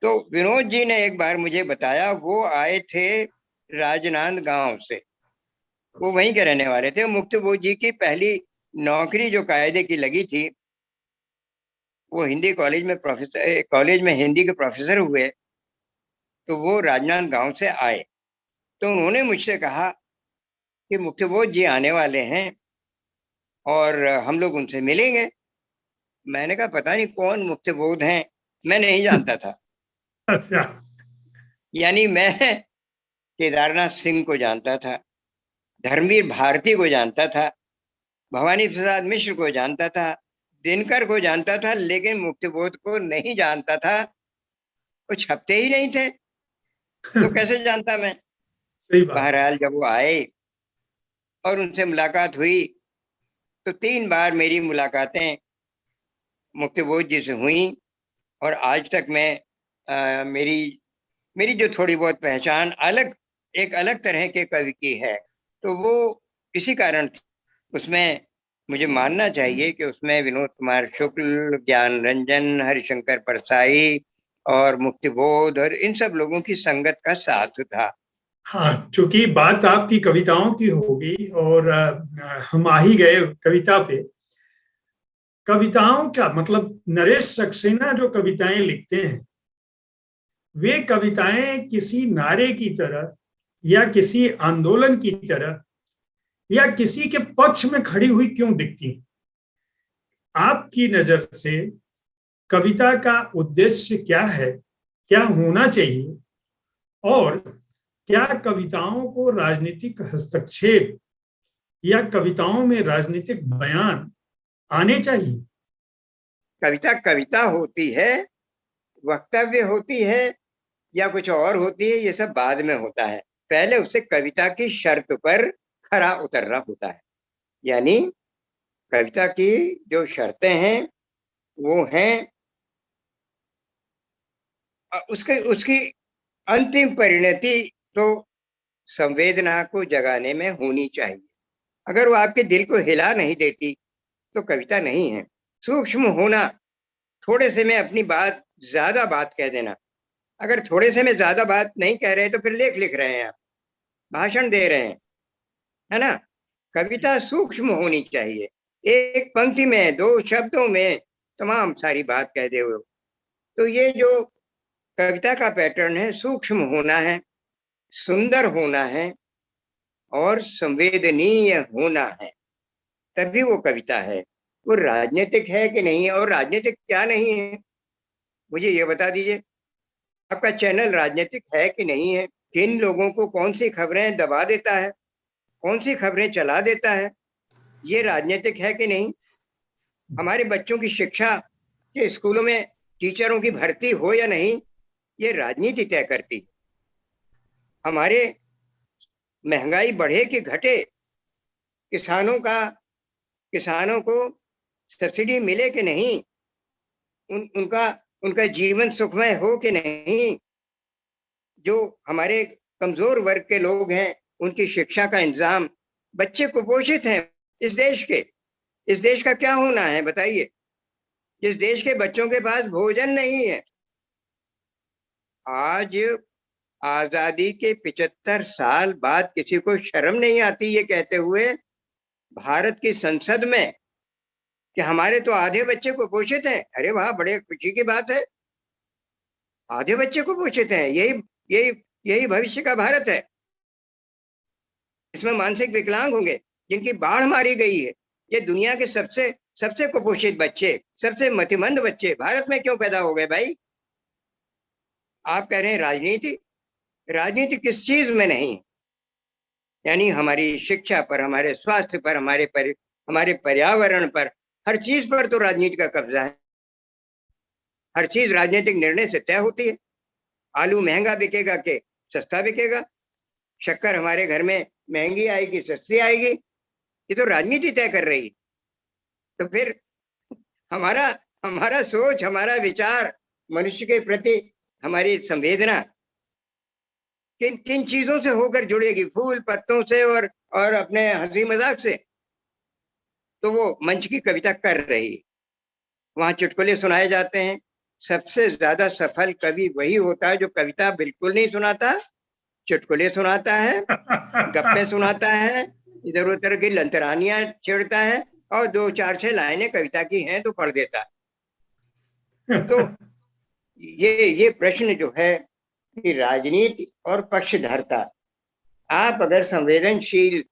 तो विनोद जी ने एक बार मुझे बताया, वो आए थे राजनांद गांव से, वो वहीं के रहने वाले थे। मुक्तबोध जी की पहली नौकरी जो कायदे की लगी थी, वो हिंदी कॉलेज में प्रोफेसर, कॉलेज में हिंदी के प्रोफेसर हुए। तो वो राजनांद गांव से आए, तो उन्होंने मुझसे कहा कि मुक्तबोध जी आने वाले हैं और हम लोग उनसे मिलेंगे। मैंने कहा पता नहीं कौन मुक्तबोध हैं, मैं नहीं जानता था। अच्छा। यानी मैं केदारनाथ सिंह को जानता था, धर्मवीर भारती को जानता था, भवानी प्रसाद मिश्र को जानता था, दिनकर को जानता था, लेकिन मुक्तबोध को नहीं जानता था। वो छपते ही नहीं थे, तो कैसे जानता मैं। सही बात। बहरहाल जब वो आए और उनसे मुलाकात हुई, तो 3 बार मेरी मुलाकातें मुक्तबोध जी से हुई और आज तक मैं मेरी मेरी जो थोड़ी बहुत पहचान अलग, एक अलग तरह के कवि की है, तो वो इसी कारण थी। उसमें मुझे मानना चाहिए कि उसमें विनोद कुमार शुक्ल, ज्ञान रंजन, हरिशंकर परसाई और मुक्तिबोध और इन सब लोगों की संगत का साथ था। हाँ, चूंकि बात आपकी कविताओं की होगी और हम आ ही गए कविता पे। कविताओं का मतलब, नरेश सक्सेना जो कविताएं लिखते हैं, वे कविताएं किसी नारे की तरह या किसी आंदोलन की तरह या किसी के पक्ष में खड़ी हुई क्यों दिखती? आपकी नजर से कविता का उद्देश्य क्या है, क्या होना चाहिए, और क्या कविताओं को राजनीतिक हस्तक्षेप या कविताओं में राजनीतिक बयान आने चाहिए? कविता कविता होती है, वक्तव्य होती है या कुछ और होती है, ये सब बाद में होता है। पहले उससे कविता की शर्त पर खरा उतरना होता है। यानी कविता की जो शर्तें हैं वो हैं उसके उसकी अंतिम परिणति तो संवेदना को जगाने में होनी चाहिए। अगर वो आपके दिल को हिला नहीं देती तो कविता नहीं है। सूक्ष्म होना, थोड़े से में अपनी बात, ज्यादा बात कह देना। अगर थोड़े से में ज्यादा बात नहीं कह रहे तो फिर लेख लिख रहे हैं आप, भाषण दे रहे हैं, है ना। कविता सूक्ष्म होनी चाहिए, एक पंक्ति में, 2 शब्दों में तमाम सारी बात कह दे हो। तो ये जो कविता का पैटर्न है, सूक्ष्म होना है, सुंदर होना है और संवेदनीय होना है, तभी वो कविता है। वो राजनीतिक है कि नहीं है, और राजनीतिक क्या नहीं है, मुझे ये बता दीजिए। आपका चैनल राजनीतिक है कि नहीं है, किन लोगों को कौन सी खबरें दबा देता है, कौन सी खबरें चला देता है, ये राजनीतिक है कि नहीं। हमारे बच्चों की शिक्षा के स्कूलों में टीचरों की भर्ती हो या नहीं, ये राजनीति तय करती है। हमारे महंगाई बढ़े कि घटे, किसानों को सब्सिडी मिले कि नहीं, उनका उनका जीवन सुखमय हो कि नहीं, जो हमारे कमजोर वर्ग के लोग हैं उनकी शिक्षा का इंतजाम, बच्चे कुपोषित हैं इस देश के। इस देश का क्या होना है बताइए, इस देश के बच्चों के पास भोजन नहीं है। आज आजादी के 75 साल बाद किसी को शर्म नहीं आती ये कहते हुए भारत की संसद में कि हमारे तो आधे बच्चे कुपोषित हैं। अरे वाह, बड़े खुशी की बात है। आधे बच्चे कुपोषित हैं, यही यही यही भविष्य का भारत है। इसमें मानसिक विकलांग होंगे, जिनकी बाढ़ मारी गई है। ये दुनिया के सबसे सबसे कुपोषित बच्चे, सबसे मतिमंद बच्चे भारत में क्यों पैदा हो गए भाई? आप कह रहे हैं राजनीति, राजनीति किस चीज में नहीं? यानी हमारी शिक्षा पर, हमारे स्वास्थ्य पर, हमारे पर्यावरण पर, हर चीज पर तो राजनीति का कब्जा है। हर चीज राजनीतिक निर्णय से तय होती है। आलू महंगा बिकेगा कि सस्ता बिकेगा, शक्कर हमारे घर में महंगी आएगी सस्ती आएगी, ये तो राजनीति तय कर रही है। तो फिर हमारा हमारा सोच, हमारा विचार, मनुष्य के प्रति हमारी संवेदना किन किन चीजों से होकर जुड़ेगी? फूल पत्तों से और अपने हंसी मजाक से। तो वो मंच की कविता कर रही, वहां चुटकुले सुनाए जाते हैं। सबसे ज्यादा सफल कवि वही होता है जो कविता बिल्कुल नहीं सुनाता, चुटकुले सुनाता है, गप्पे सुनाता है, इधर उधर की लंतरानियां छेड़ता है और 2 4 6 लाइनें कविता की हैं तो पढ़ देता है। तो ये प्रश्न जो है कि राजनीति और पक्षधरता, आप अगर संवेदनशील,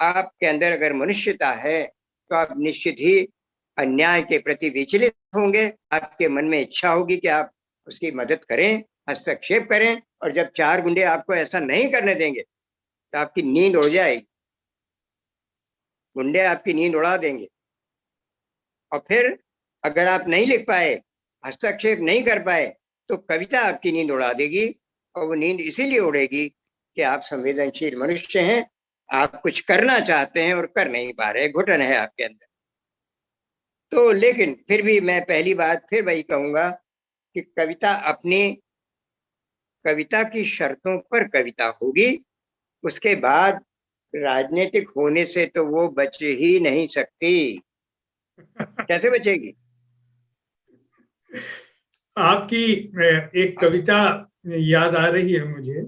आपके अंदर अगर मनुष्यता है तो आप निश्चित ही अन्याय के प्रति विचलित होंगे। आपके मन में इच्छा होगी कि आप उसकी मदद करें, हस्तक्षेप करें, और जब 4 गुंडे आपको ऐसा नहीं करने देंगे तो आपकी नींद उड़ जाएगी, गुंडे आपकी नींद उड़ा देंगे। और फिर अगर आप नहीं लिख पाए, हस्तक्षेप नहीं कर पाए, तो कविता आपकी नींद उड़ा देगी। और वो नींद इसीलिए उड़ेगी कि आप संवेदनशील मनुष्य हैं, आप कुछ करना चाहते हैं और कर नहीं पा रहे, घुटन है आपके अंदर। तो लेकिन फिर भी मैं पहली बात फिर वही कहूंगा कि कविता की शर्तों पर कविता होगी। उसके बाद राजनीतिक होने से तो वो बच ही नहीं सकती। कैसे बचेगी? आपकी एक कविता याद आ रही है मुझे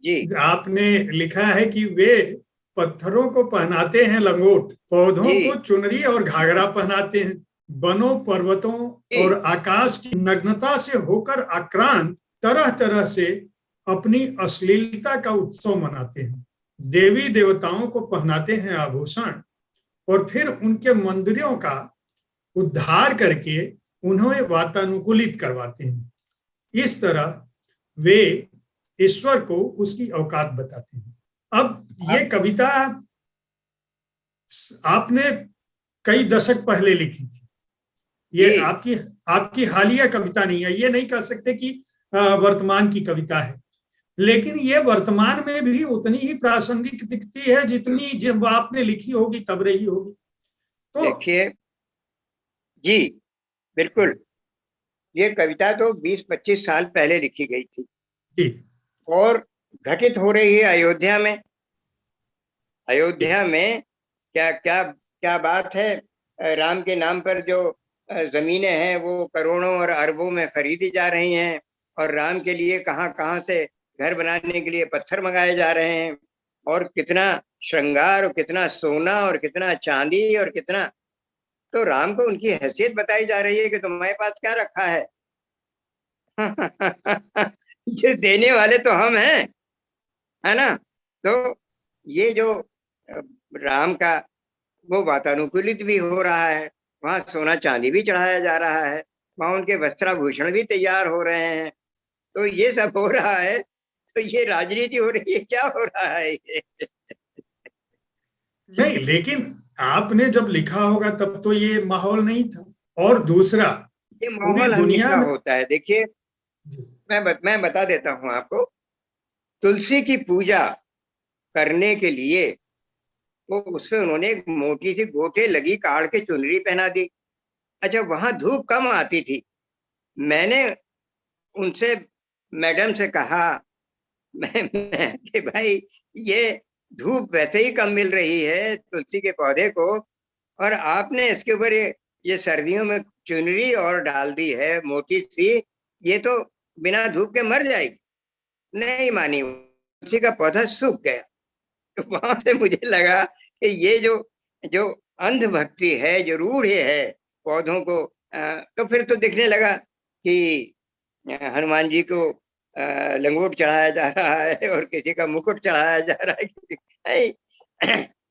जी, आपने लिखा है कि वे पत्थरों को पहनाते हैं लंगोट, पौधों जी, को चुनरी और घाघरा पहनाते हैं, वनों पर्वतों जी, और आकाश की नग्नता से होकर आक्रांत तरह तरह से अपनी अश्लीलता का उत्सव मनाते हैं, देवी देवताओं को पहनाते हैं आभूषण और फिर उनके मंदिरों का उद्धार करके उन्हें वातानुकूलित करवाते हैं। इस तरह वे ईश्वर को उसकी औकात बताते हैं। अब ये आप कविता आपने कई दशक पहले लिखी थी, ये जी, आपकी आपकी हालिया कविता नहीं है, ये नहीं कह सकते कि वर्तमान की कविता है, लेकिन ये वर्तमान में भी उतनी ही प्रासंगिक दिखती है जितनी जब आपने लिखी होगी तब रही होगी। तो देखिए, जी, बिल्कुल, ये कविता तो 20 25 साल पहले लिखी गई थी जी, और घटित हो रही है अयोध्या में। जी, अयोध्या में क्या क्या क्या बात है? राम के नाम पर जो जमीनें हैं वो करोड़ों और अरबों में खरीदी जा रही हैं, और राम के लिए कहाँ कहाँ से घर बनाने के लिए पत्थर मंगाए जा रहे हैं, और कितना श्रृंगार और कितना सोना और कितना चांदी और कितना। तो राम को उनकी हैसियत बताई जा रही है कि तुम्हारे पास क्या रखा है? जो देने वाले तो हम हैं, है ना? तो ये जो राम का वो वातानुकूलित भी हो रहा है, वहां सोना चांदी भी चढ़ाया जा रहा है, वहां उनके वस्त्राभूषण भी तैयार हो रहे हैं। तो ये सब हो रहा है, तो ये राजनीति हो रही है, क्या हो रहा है ये? नहीं, लेकिन आपने जब लिखा होगा तब तो ये माहौल नहीं था। और दूसरा, ये पूरी माहौल हमेशा दुनिया का में होता है। देखिए, मैं बता देता हूँ आपको। तुलसी की पूजा करने के लिए वो उसमें उन्होंने एक मोटी सी गोटे लगी काढ़ के चुनरी पहना दी। अच्छा, वहां धूप कम आती थी। मैंने उनसे, मैडम से कहा, कि भाई ये धूप वैसे ही कम मिल रही है तुलसी के पौधे को, और आपने इसके ऊपर ये सर्दियों में चुनरी और डाल दी है मोटी सी, ये तो बिना धूप के मर जाएगी। नहीं मानी, तुलसी का पौधा सूख गया। तो वहां से मुझे लगा कि ये जो जो अंधभक्ति है, जो रूढ़ है पौधों को, तो फिर तो दिखने लगा कि हनुमान जी को लंगोट चढ़ाया जा रहा है और किसी का मुकुट चढ़ाया जा रहा है।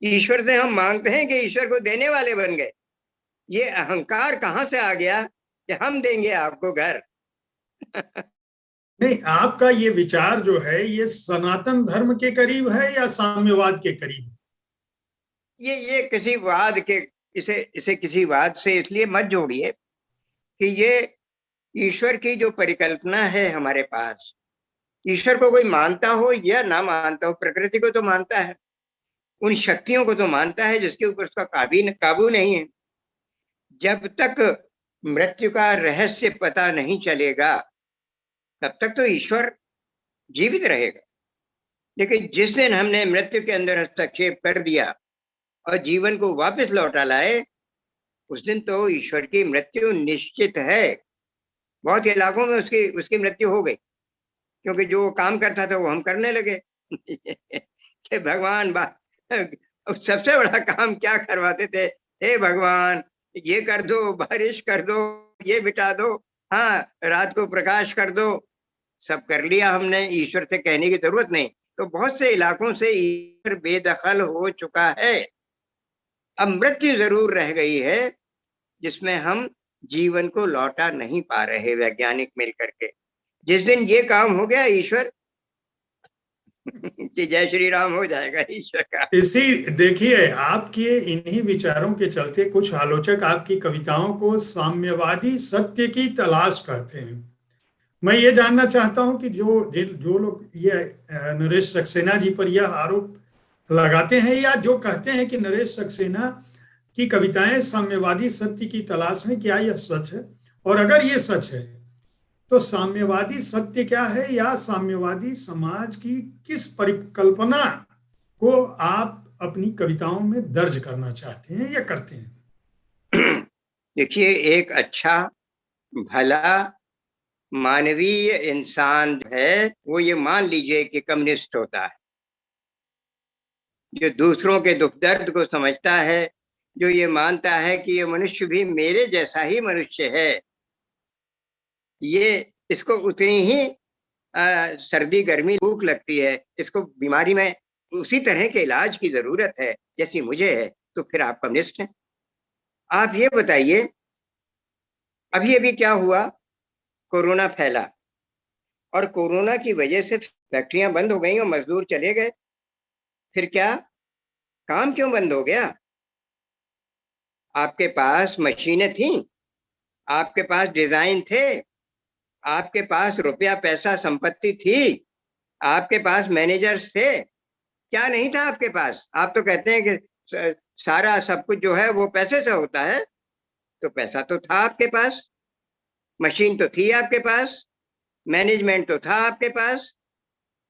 ईश्वर से हम मांगते हैं कि ईश्वर को देने वाले बन गए। ये अहंकार कहाँ से आ गया कि हम देंगे आपको घर। नहीं, आपका ये विचार जो है ये सनातन धर्म के करीब है या साम्यवाद के करीब? ये किसी वाद के, इसे इसे किसी वाद से इसलिए मत जोड़िए कि ये ईश्वर की जो परिकल्पना है हमारे पास, ईश्वर को कोई मानता हो या ना मानता हो, प्रकृति को तो मानता है, उन शक्तियों को तो मानता है जिसके ऊपर उसका काबू नहीं है। जब तक मृत्यु का रहस्य पता नहीं चलेगा तब तक तो ईश्वर जीवित रहेगा। लेकिन जिस दिन हमने मृत्यु के अंदर हस्तक्षेप कर दिया और जीवन को वापस लौटा लाए, उस दिन तो ईश्वर की मृत्यु निश्चित है। बहुत इलाकों में उसकी मृत्यु हो गई, क्योंकि जो काम करता था वो हम करने लगे। कि भगवान सबसे बड़ा काम क्या करवाते थे, हे भगवान ये कर दो, बारिश कर दो, ये बिठा दो, हाँ रात को प्रकाश कर दो। सब कर लिया हमने, ईश्वर से कहने की जरूरत नहीं। तो बहुत से इलाकों से ईश्वर बेदखल हो चुका है। अब मृत्यु जरूर रह गई है जिसमें हम जीवन को लौटा नहीं पा रहे वैज्ञानिक मिलकर के। जिस दिन ये काम हो गया ईश्वर कि जय श्री राम हो जाएगा ईश्वर का। इसी देखिए, आपके इन्हीं विचारों के चलते कुछ आलोचक आपकी कविताओं को साम्यवादी सत्य की तलाश करते हैं। मैं ये जानना चाहता हूं कि जो लोग ये नरेश सक्सेना जी पर यह आरोप लगाते हैं या जो कहते हैं कि नरेश सक्सेना की कविताएं साम्यवादी सत्य की तलाश में, क्या यह सच है? और अगर ये सच है तो साम्यवादी सत्य क्या है, या साम्यवादी समाज की किस परिकल्पना को आप अपनी कविताओं में दर्ज करना चाहते हैं या करते हैं? देखिए, एक अच्छा भला मानवीय इंसान है वो ये मान लीजिए कि कम्युनिस्ट होता है, जो दूसरों के दुख दर्द को समझता है, जो ये मानता है कि ये मनुष्य भी मेरे जैसा ही मनुष्य है, ये इसको उतनी ही सर्दी गर्मी भूख लगती है, इसको बीमारी में उसी तरह के इलाज की जरूरत है जैसी मुझे है, तो फिर आप कम्युनिस्ट हैं। आप ये बताइए, अभी अभी क्या हुआ, कोरोना फैला और कोरोना की वजह से फैक्ट्रियां बंद हो गई और मजदूर चले गए। फिर क्या, काम क्यों बंद हो गया? आपके पास मशीनें थी, आपके पास डिजाइन थे, आपके पास रुपया पैसा संपत्ति थी, आपके पास मैनेजर्स थे, क्या नहीं था आपके पास? आप तो कहते हैं कि सारा सब कुछ जो है वो पैसे से होता है, तो पैसा तो था आपके पास, मशीन तो थी आपके पास, मैनेजमेंट तो था आपके पास,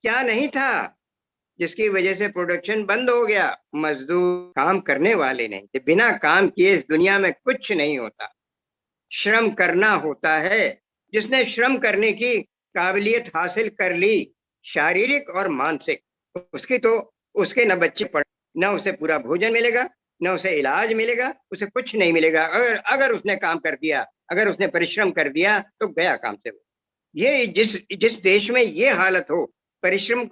क्या नहीं था जिसकी वजह से प्रोडक्शन बंद हो गया? मजदूर, काम करने वाले नहीं थे। बिना काम किए इस दुनिया में कुछ नहीं होता, श्रम करना होता है। जिसने श्रम करने की काबिलियत हासिल कर ली, शारीरिक और मानसिक, उसके न बच्चे पढ़, न उसे पूरा भोजन मिलेगा, न उसे इलाज मिलेगा, उसे कुछ नहीं मिलेगा। अगर उसने काम कर दिया, अगर उसने परिश्रम कर दिया तो गया काम से वो। ये जिस देश में ये हालत हो, परिश्रम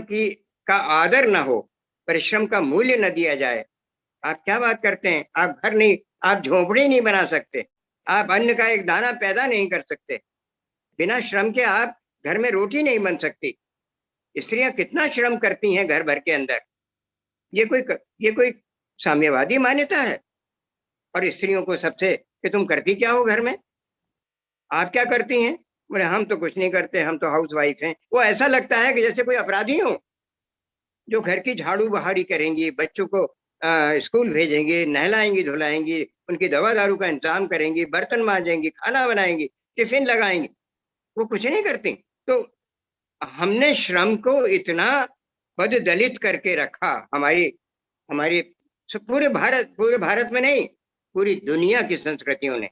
की का आदर ना हो, परिश्रम का मूल्य न दिया जाए, आप क्या बात करते हैं? आप घर नहीं, आप झोपड़ी नहीं बना सकते, आप अन्न का एक दाना पैदा नहीं कर सकते, बिना श्रम के आप घर में रोटी नहीं बन सकती। स्त्रियां कितना श्रम करती हैं घर भर के अंदर। ये कोई साम्यवादी मान्यता है? और स्त्रियों को सबसे कि तुम करती क्या हो घर में, आप क्या करती हैं? बोले हम तो कुछ नहीं करते, हम तो हाउस वाइफ हैं। वो ऐसा लगता है कि जैसे कोई अपराधी हो, जो घर की झाड़ू बहारी करेंगी, बच्चों को स्कूल भेजेंगे, नहलाएंगी धुलाएंगी, उनकी दवा दारू का इंतजाम करेंगी, बर्तन मांजेंगी, खाना बनाएंगी, टिफिन लगाएंगी, वो कुछ नहीं करती। तो हमने श्रम को इतना पद दलित करके रखा, हमारी पूरे भारत में नहीं, पूरी दुनिया की संस्कृतियों ने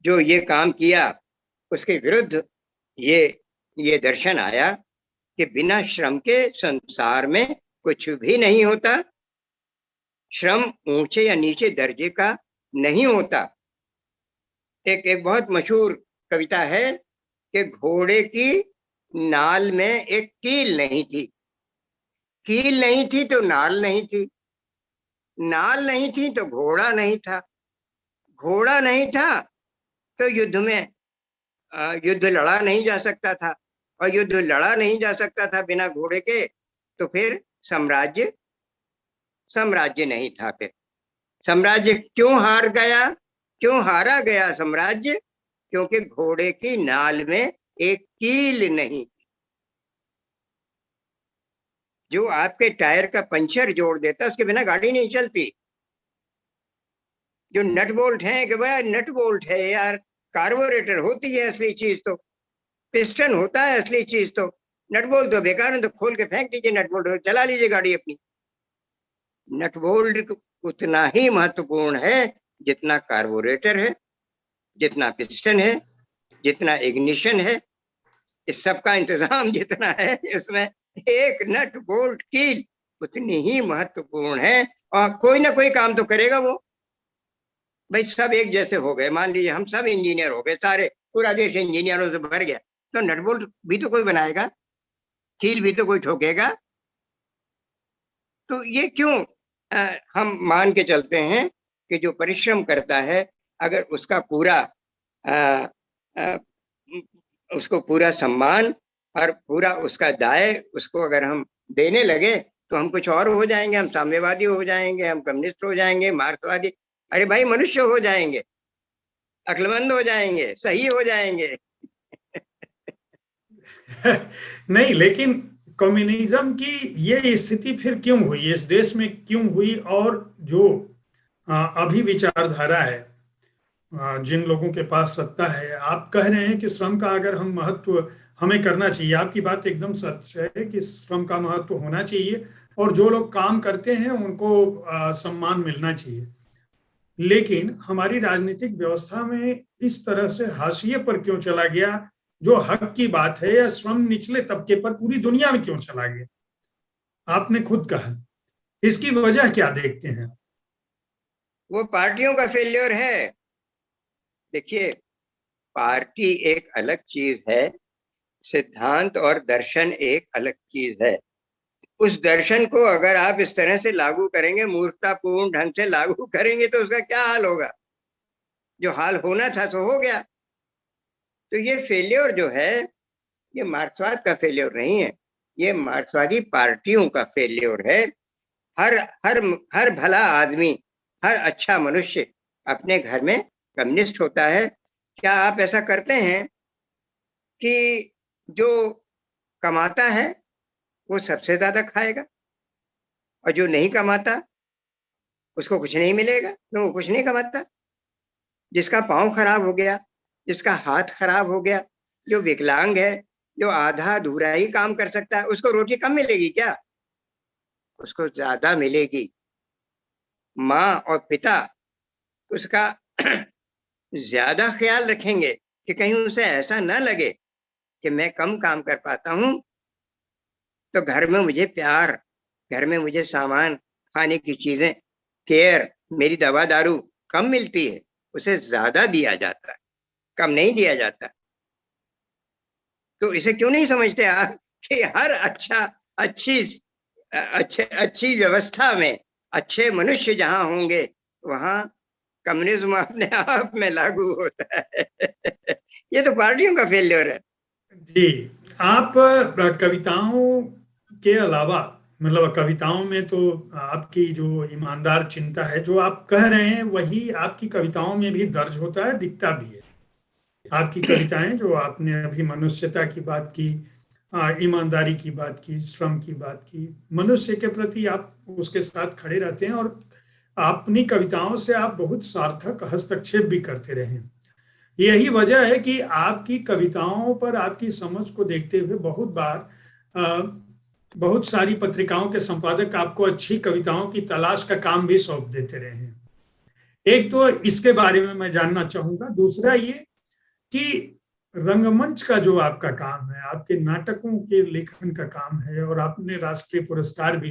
जो ये काम किया, उसके विरुद्ध ये ये दर्शन आया कि बिना श्रम के संसार में कुछ भी नहीं होता। श्रम ऊंचे या नीचे दर्जे का नहीं होता। एक बहुत मशहूर कविता है कि घोड़े की नाल में एक कील नहीं थी, कील नहीं थी तो नाल नहीं थी, नाल नहीं थी तो घोड़ा नहीं था, घोड़ा नहीं था तो युद्ध में युद्ध लड़ा नहीं जा सकता था, और युद्ध लड़ा नहीं जा सकता था बिना घोड़े के, तो फिर साम्राज्य साम्राज्य नहीं था। फिर साम्राज्य क्यों हार गया, क्यों हारा गया साम्राज्य? क्योंकि घोड़े की नाल में एक कील नहीं। जो आपके टायर का पंचर जोड़ देता, उसके बिना गाड़ी नहीं चलती। जो नट बोल्ट है कि भाई नट बोल्ट है यार, कार्बोरेटर होती है असली चीज, तो पिस्टन होता है असली चीज, तो नट बोल्ट तो बेकार है, तो खोल के फेंक दीजिए नट बोल्ट, चला लीजिए गाड़ी अपनी। नट बोल्ट उतना ही महत्वपूर्ण है जितना कार्बोरेटर है, जितना पिस्टन है, जितना इग्निशन है। इस सब का इंतजाम जितना है, इसमें एक नट बोल्ट कील उतनी ही महत्वपूर्ण है। और कोई ना कोई काम तो करेगा वो। भाई सब एक जैसे हो गए, मान लीजिए हम सब इंजीनियर हो गए, सारे पूरा देश इंजीनियरों से भर गया, तो नट बोल्ट भी तो कोई बनाएगा, कील भी तो कोई ठोकेगा। तो ये क्यों हम मान के चलते हैं कि जो परिश्रम करता है, अगर उसका पूरा उसको पूरा सम्मान और पूरा उसका दाय उसको अगर हम देने लगे तो हम कुछ और हो जाएंगे, हम साम्यवादी हो जाएंगे, हम कम्युनिस्ट हो जाएंगे, मार्क्सवादी। अरे भाई मनुष्य हो जाएंगे, अक्लमंद हो जाएंगे, सही हो जाएंगे। नहीं, लेकिन कम्युनिज्म की ये स्थिति फिर क्यों हुई, इस देश में क्यों हुई? और जो अभी विचारधारा है, जिन लोगों के पास सत्ता है, आप कह रहे हैं कि श्रम का अगर हम महत्व हमें करना चाहिए, आपकी बात एकदम सच है कि श्रम का महत्व होना चाहिए और जो लोग काम करते हैं उनको सम्मान मिलना चाहिए। लेकिन हमारी राजनीतिक व्यवस्था में इस तरह से हाशिए पर क्यों चला गया? जो हक की बात है या श्रम निचले तबके पर पूरी दुनिया में क्यों चला गया? आपने खुद कहा, इसकी वजह क्या देखते हैं? वो पार्टियों का फेल्योर है। देखिए, पार्टी एक अलग चीज है, सिद्धांत और दर्शन एक अलग चीज है। उस दर्शन को अगर आप इस तरह से लागू करेंगे, मूर्खतापूर्ण ढंग से लागू करेंगे, तो उसका क्या हाल होगा? जो हाल होना था तो हो गया। तो ये फेलियर जो है, ये मार्क्सवाद का फेलियर नहीं है, ये मार्क्सवादी पार्टियों का फेलियर है। हर हर हर भला आदमी, हर अच्छा मनुष्य अपने घर में कम्युनिस्ट होता है। क्या आप ऐसा करते हैं कि जो कमाता है वो सबसे ज्यादा खाएगा और जो नहीं कमाता उसको कुछ नहीं मिलेगा? तो वो कुछ नहीं कमाता। जिसका पाँव खराब हो गया, जिसका हाथ खराब हो गया, जो विकलांग है, जो आधा अधूरा ही काम कर सकता है, उसको रोटी कम मिलेगी क्या? उसको ज्यादा मिलेगी। माँ और पिता उसका ज्यादा ख्याल रखेंगे कि कहीं उसे ऐसा ना लगे कि मैं कम काम कर पाता हूं, तो घर में मुझे प्यार, घर में मुझे सामान, खाने की चीजें, केयर, मेरी दवा दारू कम मिलती है, उसे ज्यादा दिया जाता है, कम नहीं दिया जाता। तो इसे क्यों नहीं समझते आप कि हर अच्छी व्यवस्था में अच्छे मनुष्य जहां होंगे वहां कम्युनिज्म अपने आप में लागू होता है। ये तो पार्टियों का फेलियर है। जी, आप कविताओं के अलावा, मतलब कविताओं में तो आपकी जो ईमानदार चिंता है, जो आप कह रहे हैं वही आपकी कविताओं में भी दर्ज होता है, दिखता भी है। आपकी कविताएं जो आपने अभी मनुष्यता की बात की, ईमानदारी की बात की, श्रम की बात की, मनुष्य के प्रति आप उसके साथ खड़े रहते हैं और अपनी कविताओं से आप बहुत सार्थक हस्तक्षेप भी करते रहे हैं। यही वजह है कि आपकी कविताओं पर आपकी समझ को देखते हुए बहुत बार बहुत सारी पत्रिकाओं के संपादक आपको अच्छी कविताओं की तलाश का काम भी सौंप देते रहे हैं। एक तो इसके बारे में मैं जानना चाहूंगा। दूसरा ये कि रंगमंच का जो आपका काम है, आपके नाटकों के लेखन का काम है, और आपने राष्ट्रीय पुरस्कार भी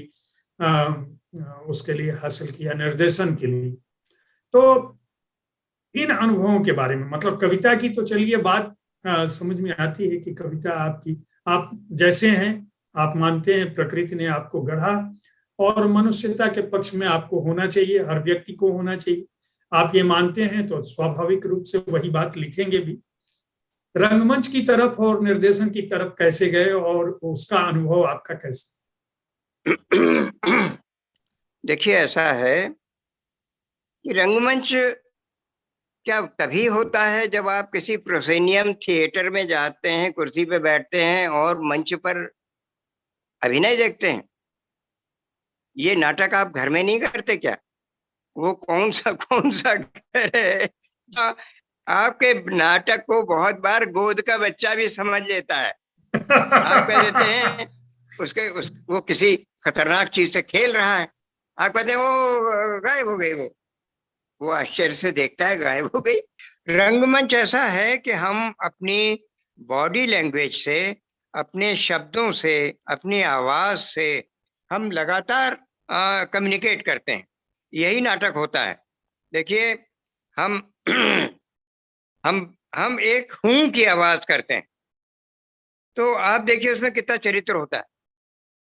उसके लिए हासिल किया, निर्देशन के लिए। तो इन अनुभवों के बारे में, मतलब कविता की तो चलिए बात समझ में आती है कि कविता आपकी, आप जैसे हैं, आप मानते हैं प्रकृति ने आपको गढ़ा और मनुष्यता के पक्ष में आपको होना चाहिए, हर व्यक्ति को होना चाहिए। आप ये मानते हैं तो स्वाभाविक रूप से वही बात लिखेंगे भी। रंगमंच की तरफ और निर्देशन की तरफ कैसे गए, और उसका अनुभव आपका कैसे? देखिए, ऐसा है कि रंगमंच क्या तभी होता है जब आप किसी प्रोसेनियम थिएटर में जाते हैं, कुर्सी पे बैठते हैं और मंच पर अभिनय देखते हैं। ये नाटक आप घर में नहीं करते क्या? वो कौन सा घर है जहाँ आपके नाटक को बहुत बार गोद का बच्चा भी समझ लेता है। आप कह देते हैं वो किसी खतरनाक चीज से खेल रहा है, आप कहते हैं वो गायब हो गई, वो आश्चर्य से देखता है गायब हो गई। रंगमंच ऐसा है कि हम अपनी बॉडी लैंग्वेज से, अपने शब्दों से, अपनी आवाज से हम लगातार कम्युनिकेट करते हैं। यही नाटक होता है। देखिए, हम हम एक हूं की आवाज करते हैं, तो आप देखिए उसमें कितना चरित्र होता है।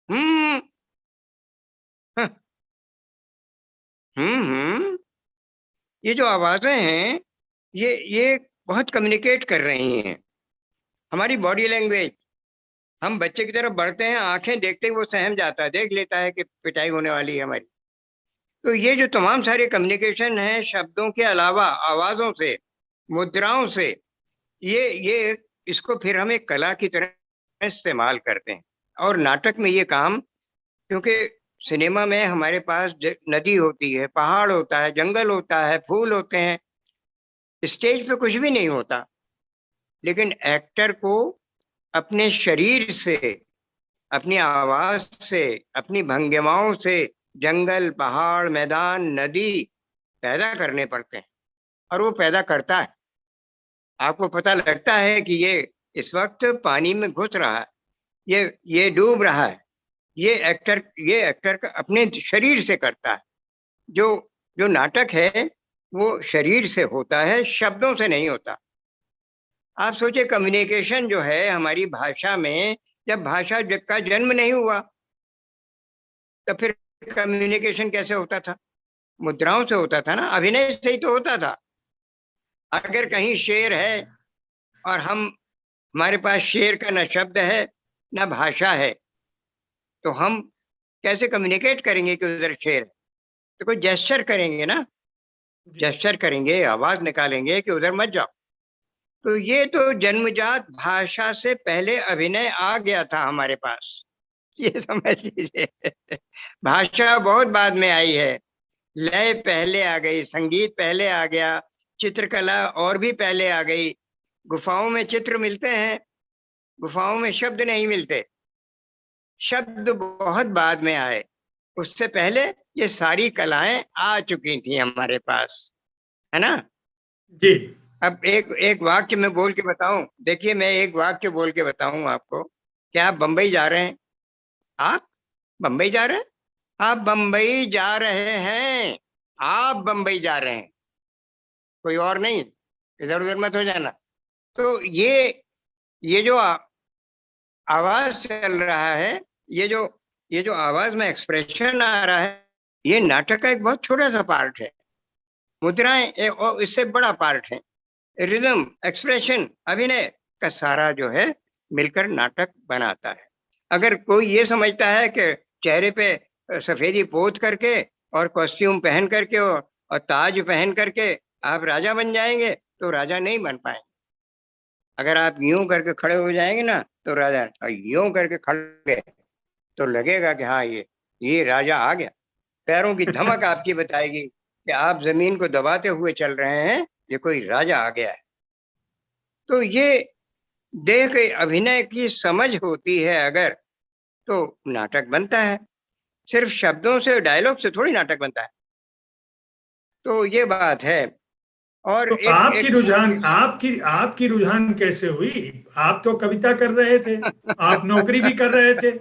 हम्म हाँ, ये जो आवाजें हैं, ये बहुत कम्युनिकेट कर रही हैं। हमारी बॉडी लैंग्वेज, हम बच्चे की तरफ बढ़ते हैं, आंखें देखते ही वो सहम जाता है, देख लेता है कि पिटाई होने वाली है हमारी। तो ये जो तमाम सारे कम्युनिकेशन है शब्दों के अलावा, आवाजों से, मुद्राओं से, ये इसको फिर हम एक कला की तरह इस्तेमाल करते हैं। और नाटक में ये काम, क्योंकि सिनेमा में हमारे पास नदी होती है, पहाड़ होता है, जंगल होता है, फूल होते हैं, स्टेज पे कुछ भी नहीं होता, लेकिन एक्टर को अपने शरीर से, अपनी आवाज से, अपनी भंगिमाओं से जंगल, पहाड़, मैदान, नदी पैदा करने पड़ते हैं, और वो पैदा करता है। आपको पता लगता है कि ये इस वक्त पानी में घुस रहा है, ये डूब रहा है। ये एक्टर का अपने शरीर से करता है। जो जो नाटक है वो शरीर से होता है, शब्दों से नहीं होता। आप सोचिए, कम्युनिकेशन जो है हमारी भाषा में, जब भाषा का जन्म नहीं हुआ, तो फिर कम्युनिकेशन कैसे होता था? मुद्राओं से होता था ना, अभिनय से ही तो होता था। अगर कहीं शेर है और हमारे पास शेर का न शब्द है न भाषा है, तो हम कैसे कम्युनिकेट करेंगे कि उधर शेर है? तो कोई जेस्चर करेंगे ना, जेस्चर करेंगे, आवाज निकालेंगे कि उधर मत जाओ। तो ये तो जन्मजात भाषा से पहले अभिनय आ गया था हमारे पास, ये समझ लीजिए। भाषा बहुत बाद में आई है, लय पहले आ गई, संगीत पहले आ गया, चित्रकला और भी पहले आ गई। गुफाओं में चित्र मिलते हैं, गुफाओं में शब्द नहीं मिलते, शब्द बहुत बाद में आए। उससे पहले ये सारी कलाएं आ चुकी थी हमारे पास, है ना? जी। अब एक वाक्य में बोल के बताऊं। देखिए, मैं एक वाक्य बोल के बताऊं आपको। क्या आप बंबई जा रहे हैं? आप बंबई जा रहे हैं? आप बंबई जा रहे हैं, आप बंबई जा रहे हैं, कोई और नहीं। इधर उधर मत हो जाना। तो ये जो आवाज चल रहा है, ये जो आवाज में एक्सप्रेशन आ रहा है, ये नाटक का एक बहुत छोटा सा पार्ट है। मुद्राएं और इससे बड़ा पार्ट है। रिदम, एक्सप्रेशन, अभिनय का सारा जो है मिलकर नाटक बनाता है। अगर कोई ये समझता है कि चेहरे पे सफेदी पोत करके और कॉस्ट्यूम पहन करके और ताज पहन करके आप राजा बन जाएंगे, तो राजा नहीं बन पाएंगे। अगर आप यूं करके खड़े हो जाएंगे ना, तो राजा, और यूं करके खड़े तो लगेगा कि हाँ, ये राजा आ गया। पैरों की धमक आपकी बताएगी कि आप जमीन को दबाते हुए चल रहे हैं, ये कोई राजा आ गया है। तो ये देह के अभिनय की समझ होती है अगर, तो नाटक बनता है। सिर्फ शब्दों से, डायलॉग से थोड़ी नाटक बनता है। तो ये बात है। और तो आपकी रुझान आपकी रुझान कैसे हुई? आप तो कविता कर रहे थे, आप नौकरी भी कर रहे थे।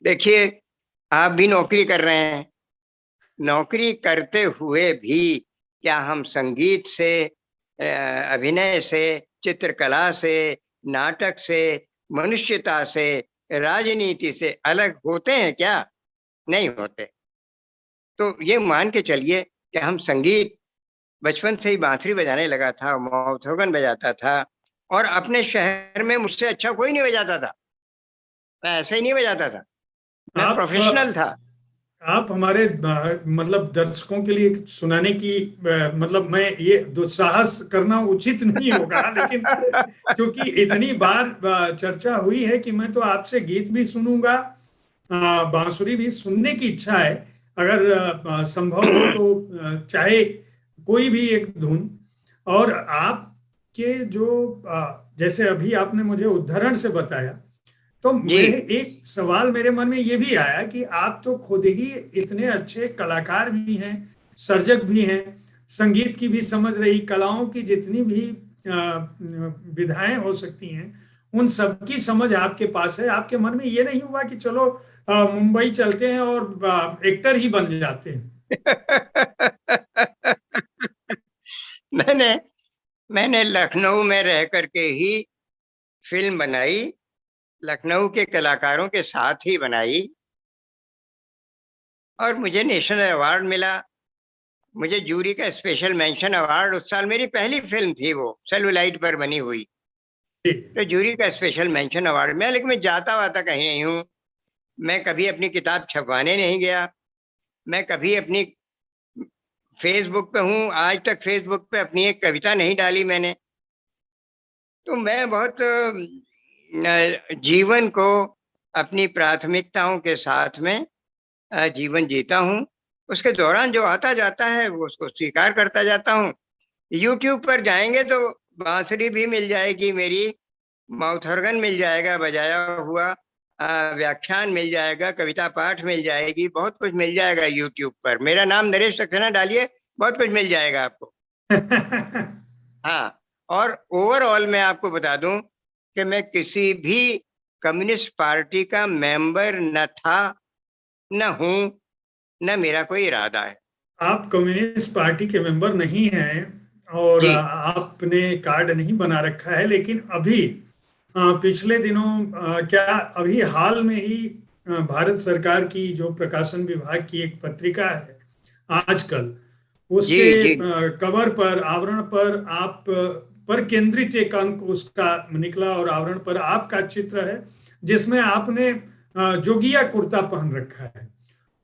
देखिए, आप भी नौकरी कर रहे हैं। नौकरी करते हुए भी क्या हम संगीत से, अभिनय से, चित्रकला से, नाटक से, मनुष्यता से, राजनीति से अलग होते हैं क्या? नहीं होते। तो ये मान के चलिए कि हम संगीत, बचपन से ही बांसुरी बजाने लगा था, माउथ ऑर्गन बजाता था, और अपने शहर में मुझसे अच्छा कोई नहीं बजाता था। मैं ऐसे ही नहीं बजाता था, मैं आप प्रोफेशनल था। आप हमारे मतलब दर्शकों के लिए सुनाने की मतलब मैं ये दुस्साहस करना उचित नहीं होगा, लेकिन क्योंकि इतनी बार चर्चा हुई है कि मैं तो आपसे गीत भी सुनूंगा, बांसुरी भी सुनने की इच्छा है। अगर संभव हो तो चाहे कोई भी एक धुन। और आपके जो जैसे अभी आपने मुझे उद्धरण से बताया, तो जी। मेरे एक सवाल मेरे मन में ये भी आया कि आप तो खुद ही इतने अच्छे कलाकार भी हैं, सर्जक भी हैं, संगीत की भी समझ रही, कलाओं की जितनी भी विधाएं हो सकती हैं उन सबकी समझ आपके पास है। आपके मन में ये नहीं हुआ कि चलो मुंबई चलते हैं और एक्टर ही बन जाते हैं? मैंने मैंने लखनऊ में रह करके ही फिल्म बनाई, लखनऊ के कलाकारों के साथ ही बनाई, और मुझे नेशनल अवार्ड मिला। मुझे जूरी का स्पेशल मेंशन अवार्ड, उस साल मेरी पहली फिल्म थी, वो सेलुलाइट पर बनी हुई। जी। तो जूरी का स्पेशल मेंशन अवार्ड में, लेकिन मैं जाता वाता कहीं नहीं हूँ। मैं कभी अपनी किताब छपवाने नहीं गया। मैं कभी अपनी फेसबुक पे हूँ, आज तक फेसबुक पे अपनी एक कविता नहीं डाली मैंने। तो मैं बहुत जीवन को अपनी प्राथमिकताओं के साथ में जीवन जीता हूँ। उसके दौरान जो आता जाता है वो उसको स्वीकार करता जाता हूँ। यूट्यूब पर जाएंगे तो बांसुरी भी मिल जाएगी मेरी, माउथ ऑर्गन मिल जाएगा बजाया हुआ, व्याख्यान मिल जाएगा, कविता पाठ मिल जाएगी, बहुत कुछ मिल जाएगा यूट्यूब पर। मेरा नाम नरेश सक्सेना डालिए, बहुत कुछ मिल जाएगा आपको। हाँ, और ओवरऑल मैं आपको बता दूं कि मैं किसी भी कम्युनिस्ट पार्टी का मेंबर न था, न हूं, न मेरा कोई इरादा है। आप कम्युनिस्ट पार्टी के मेंबर नहीं हैं और जी। आपने कार्ड नहीं बना रखा है, लेकिन अभी पिछले दिनों क्या अभी हाल में ही भारत सरकार की जो प्रकाशन विभाग की एक पत्रिका है आजकल, जी। उसके जी। कवर पर, आवरण पर आप पर केंद्रित एक अंक उसका निकला और आवरण पर आपका चित्र है जिसमें आपने जोगिया कुर्ता पहन रखा है।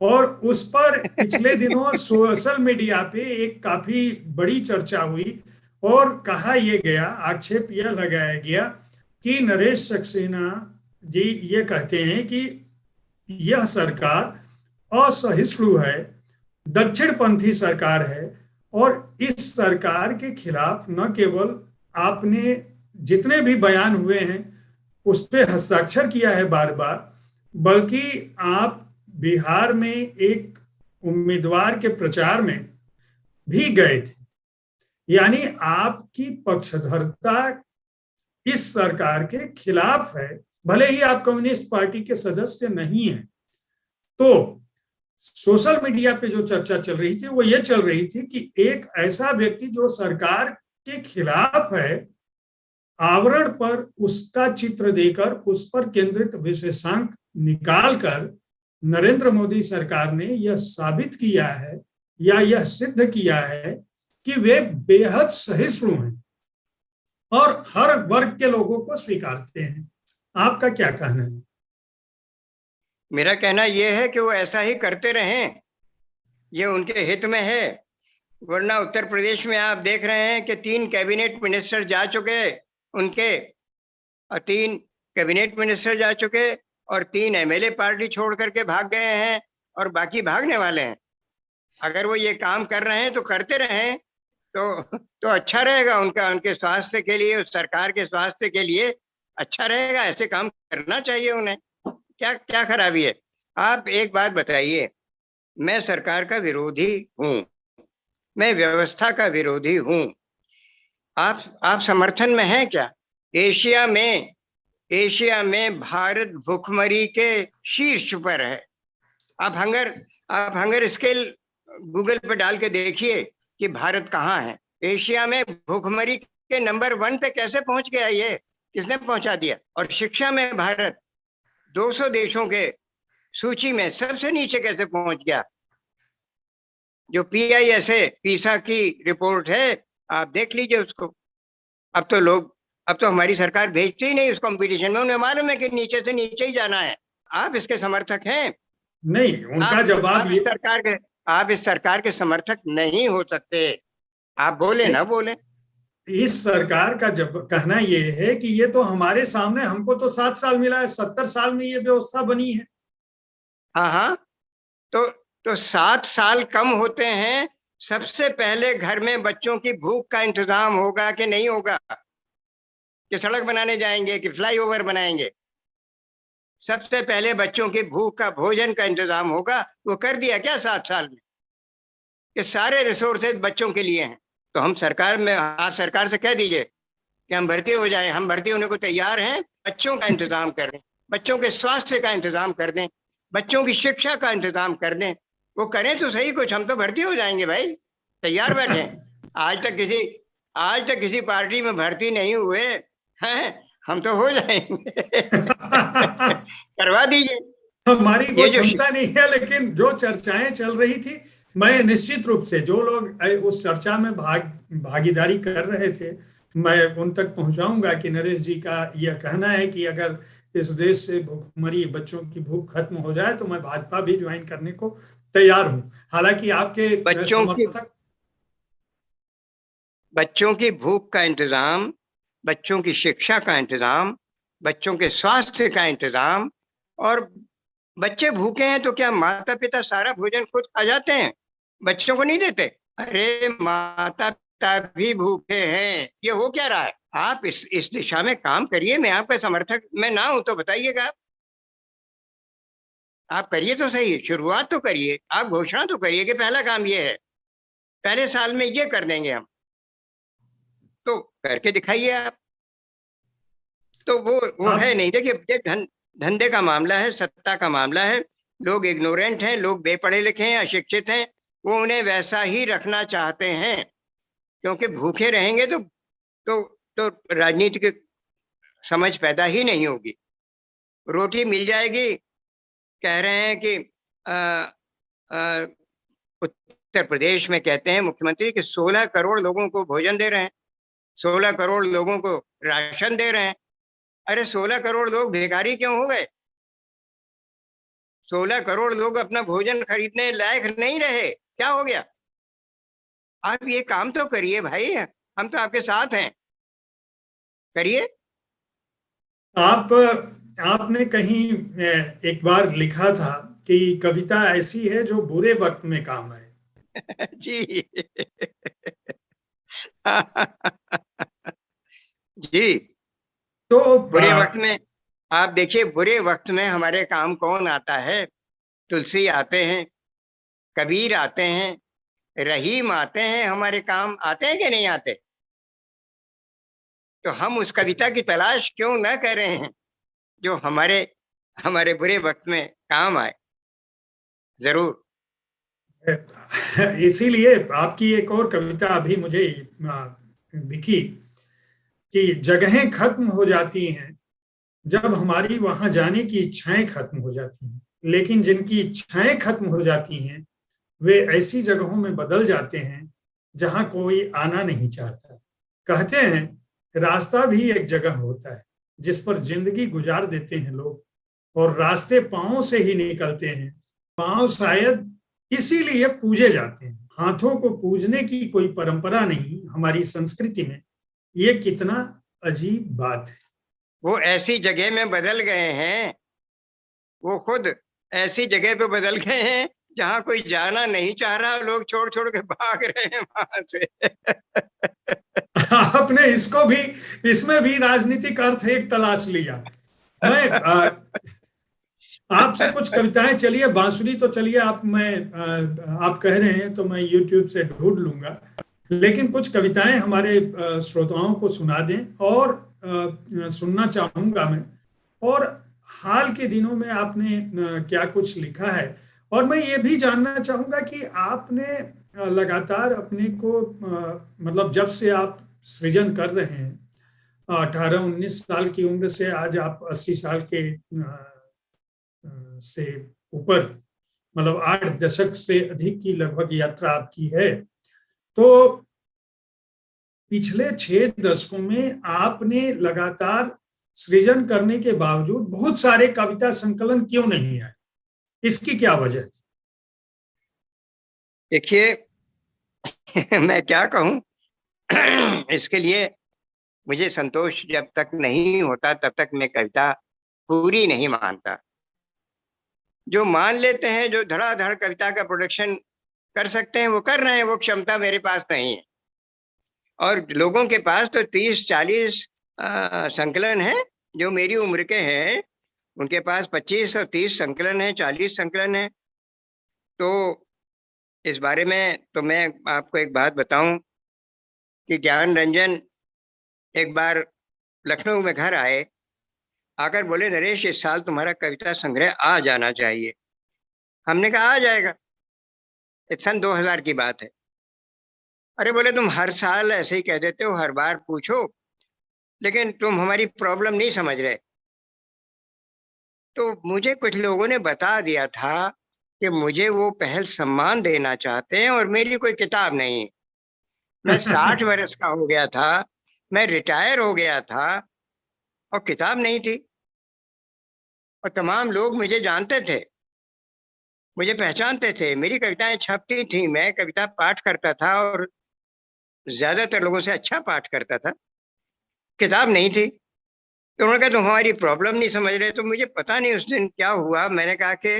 और उस पर पिछले दिनों सोशल मीडिया पे एक काफी बड़ी चर्चा हुई और कहा यह गया, आक्षेप यह लगाया गया कि नरेश सक्सेना जी ये कहते हैं कि यह सरकार असहिष्णु है, दक्षिणपंथी सरकार है, और इस सरकार के खिलाफ न केवल आपने जितने भी बयान हुए हैं उस पर हस्ताक्षर किया है बार बार, बल्कि आप बिहार में एक उम्मीदवार के प्रचार में भी गए थे। यानी आपकी पक्षधरता इस सरकार के खिलाफ है, भले ही आप कम्युनिस्ट पार्टी के सदस्य नहीं हैं। तो सोशल मीडिया पे जो चर्चा चल रही थी वो ये चल रही थी कि एक ऐसा व्यक्ति जो सरकार के खिलाफ है, आवरण पर उसका चित्र देकर उस पर केंद्रित विशेषांक निकालकर नरेंद्र मोदी सरकार ने यह साबित किया है या यह सिद्ध किया है कि वे बेहद सहिष्णु हैं और हर वर्ग के लोगों को स्वीकारते हैं। आपका क्या कहना है? मेरा कहना यह है कि वो ऐसा ही करते रहें, ये उनके हित में है। वरना उत्तर प्रदेश में आप देख रहे हैं कि 3 कैबिनेट मिनिस्टर जा चुके उनके, और 3 कैबिनेट मिनिस्टर जा चुके, और 3 एमएलए पार्टी छोड़ करके भाग गए हैं, और बाकी भागने वाले हैं। अगर वो ये काम कर रहे हैं तो करते रहें, तो अच्छा रहेगा उनका, उनके स्वास्थ्य के लिए, उस सरकार के स्वास्थ्य के लिए अच्छा रहेगा। ऐसे काम करना चाहिए उन्हें। क्या क्या खराबी है? आप एक बात बताइए, मैं सरकार का विरोधी हूं, मैं व्यवस्था का विरोधी हूं। आप समर्थन में हैं क्या? एशिया में भारत भुखमरी के शीर्ष पर है। आप हंगर स्केल गूगल पे डाल के देखिए कि भारत कहाँ है। एशिया में भुखमरी के नंबर 1 पे कैसे पहुंच गया? ये किसने पहुंचा दिया? और शिक्षा में भारत 200 देशों के सूची में सबसे नीचे कैसे पहुंच गया? जो PISA पीसा की रिपोर्ट है, आप देख लीजिए उसको। अब तो हमारी सरकार भेजती ही नहीं उस कंपटीशन में, उन्हें मालूम है कि नीचे से नीचे ही जाना है। आप इसके समर्थक हैं? नहीं, उनका जवाब ये, आप इस सरकार के समर्थक नहीं हो सकते। आप बोले ना बोले। इस सरकार का जब कहना ये है कि ये तो हमारे सामने, हमको तो 7 साल मिला है, 70 साल में ये व्यवस्था बनी है। हाँ, तो 7 साल कम होते हैं। सबसे पहले घर में बच्चों की भूख का इंतजाम होगा कि नहीं होगा? कि सड़क बनाने जाएंगे कि फ्लाईओवर बनाएंगे? सबसे पहले बच्चों की भूख का, भोजन का इंतजाम होगा। वो कर दिया क्या 7 साल में? कि सारे रिसोर्सेज बच्चों के लिए हैं। तो आप सरकार से कह दीजिए कि हम भर्ती हो जाएं। हम भर्ती होने को तैयार हैं। बच्चों का इंतजाम कर दें, बच्चों के स्वास्थ्य का इंतजाम कर दें, बच्चों की शिक्षा का इंतजाम कर दें। वो करें तो सही कुछ, हम तो भर्ती हो जाएंगे भाई। तैयार बैठे। आज तक किसी पार्टी में भर्ती नहीं हुए हैं, हम तो हो जाएंगे। करवा दीजिए। हमारी वो ये जो क्षमता नहीं है, लेकिन जो चर्चाएं चल रही थी, मैं निश्चित रूप से जो लोग उस चर्चा में भागीदारी कर रहे थे, मैं उन तक पहुंचाऊंगा कि नरेश जी का यह कहना है कि अगर इस देश से भूखमरी, बच्चों की भूख खत्म हो जाए तो मैं भाजपा भी ज्वाइन करने को तैयार हूं। हालांकि आपके समर्थक, बच्चों की भूख का इंतजाम, बच्चों की शिक्षा का इंतजाम, बच्चों के स्वास्थ्य का इंतजाम। और बच्चे भूखे हैं तो क्या माता पिता सारा भोजन खुद खा जाते हैं, बच्चों को नहीं देते? अरे माता पिता भी भूखे हैं। ये हो क्या रहा है? आप इस दिशा में काम करिए। मैं आपका समर्थक मैं ना हूं तो बताइएगा। आप करिए तो सही, शुरुआत तो करिए। आप घोषणा तो करिए कि पहला काम ये है, पहले साल में ये कर देंगे हम। तो करके दिखाइए आप। तो वो है नहीं। देखिए, धंधे का मामला है, सत्ता का मामला है। लोग इग्नोरेंट हैं, लोग बेपढ़े लिखे हैं, अशिक्षित हैं। वो उन्हें वैसा ही रखना चाहते हैं, क्योंकि भूखे रहेंगे तो राजनीति की समझ पैदा ही नहीं होगी। रोटी मिल जाएगी। कह रहे हैं कि उत्तर प्रदेश में कहते हैं मुख्यमंत्री कि 16 करोड़ लोगों को भोजन दे रहे हैं, 16 करोड़ लोगों को राशन दे रहे हैं। अरे 16 करोड़ लोग भिखारी क्यों हो गए? 16 करोड़ लोग अपना भोजन खरीदने लायक नहीं रहे। क्या हो गया? आप ये काम तो करिए भाई, हम तो आपके साथ हैं। करिए। आपने कहीं एक बार लिखा था कि कविता ऐसी है जो बुरे वक्त में काम आए। जी। जी। तो बुरे वक्त में आप देखिए, बुरे वक्त में हमारे काम कौन आता है? तुलसी आते हैं, कबीर आते हैं, रहीम आते हैं। हमारे काम आते हैं कि नहीं आते? तो हम उस कविता की तलाश क्यों न कर रहे हैं जो हमारे बुरे वक्त में काम आए? जरूर। इसीलिए आपकी एक और कविता अभी मुझे दिखी कि जगहें खत्म हो जाती हैं जब हमारी वहां जाने की इच्छाएं खत्म हो जाती हैं, लेकिन जिनकी इच्छाएं खत्म हो जाती हैं वे ऐसी जगहों में बदल जाते हैं जहां कोई आना नहीं चाहता। कहते हैं रास्ता भी एक जगह होता है जिस पर जिंदगी गुजार देते हैं लोग, और रास्ते पांव से ही निकलते हैं। पांव शायद इसीलिए पूजे जाते हैं। हाथों को पूजने की कोई परंपरा नहीं हमारी संस्कृति में। ये कितना अजीब बात है। वो ऐसी जगह में बदल गए हैं, वो खुद ऐसी जगह पे बदल गए हैं जहां कोई जाना नहीं चाह रहा, लोग छोड़ छोड़ के भाग रहे हैं वहां से। आपने इसमें भी राजनीतिक अर्थ एक तलाश लिया। मैं आपसे कुछ कविताएं, चलिए बांसुरी तो चलिए आप, आप कह रहे हैं तो मैं YouTube से ढूंढ लूंगा, लेकिन कुछ कविताएं हमारे श्रोताओं को सुना दें, और सुनना चाहूंगा मैं। और हाल के दिनों में आपने क्या कुछ लिखा है, और मैं ये भी जानना चाहूंगा कि आपने लगातार अपने को मतलब जब से आप सृजन कर रहे हैं, 18-19 साल की उम्र से आज आप 80 साल के से ऊपर, मतलब 8 दशक से अधिक की लगभग यात्रा आपकी है। तो पिछले 6 दशकों में आपने लगातार सृजन करने के बावजूद बहुत सारे कविता संकलन क्यों नहीं आए? इसकी क्या वजह है? देखिए मैं क्या कहूं, इसके लिए मुझे संतोष जब तक नहीं होता तब तक मैं कविता पूरी नहीं मानता। जो मान लेते हैं, जो धड़ाधड़ कविता का प्रोडक्शन कर सकते हैं वो कर रहे हैं, वो क्षमता मेरे पास नहीं है। और लोगों के पास तो 30-40 संकलन है, जो मेरी उम्र के हैं उनके पास 25 और 30 संकलन है, 40 संकलन है। तो इस बारे में तो मैं आपको एक बात बताऊं कि ज्ञान रंजन एक बार लखनऊ में घर आए, आकर बोले, नरेश इस साल तुम्हारा कविता संग्रह आ जाना चाहिए। हमने कहा आ जाएगा, सन 2000 की बात है। अरे बोले, तुम हर साल ऐसे ही कह देते हो, हर बार पूछो, लेकिन तुम हमारी प्रॉब्लम नहीं समझ रहे। तो मुझे कुछ लोगों ने बता दिया था कि मुझे वो पहल सम्मान देना चाहते हैं, और मेरी कोई किताब नहीं। मैं 60 वर्ष का हो गया था, मैं रिटायर हो गया था, और किताब नहीं थी। और तमाम लोग मुझे जानते थे, मुझे पहचानते थे, मेरी कविताएं छपती थी, मैं कविता पाठ करता था और ज्यादातर लोगों से अच्छा पाठ करता था। किताब नहीं थी। तो उन्होंने कहा तुम हमारी प्रॉब्लम नहीं समझ रहे। तो मुझे पता नहीं उस दिन क्या हुआ, मैंने कहा कि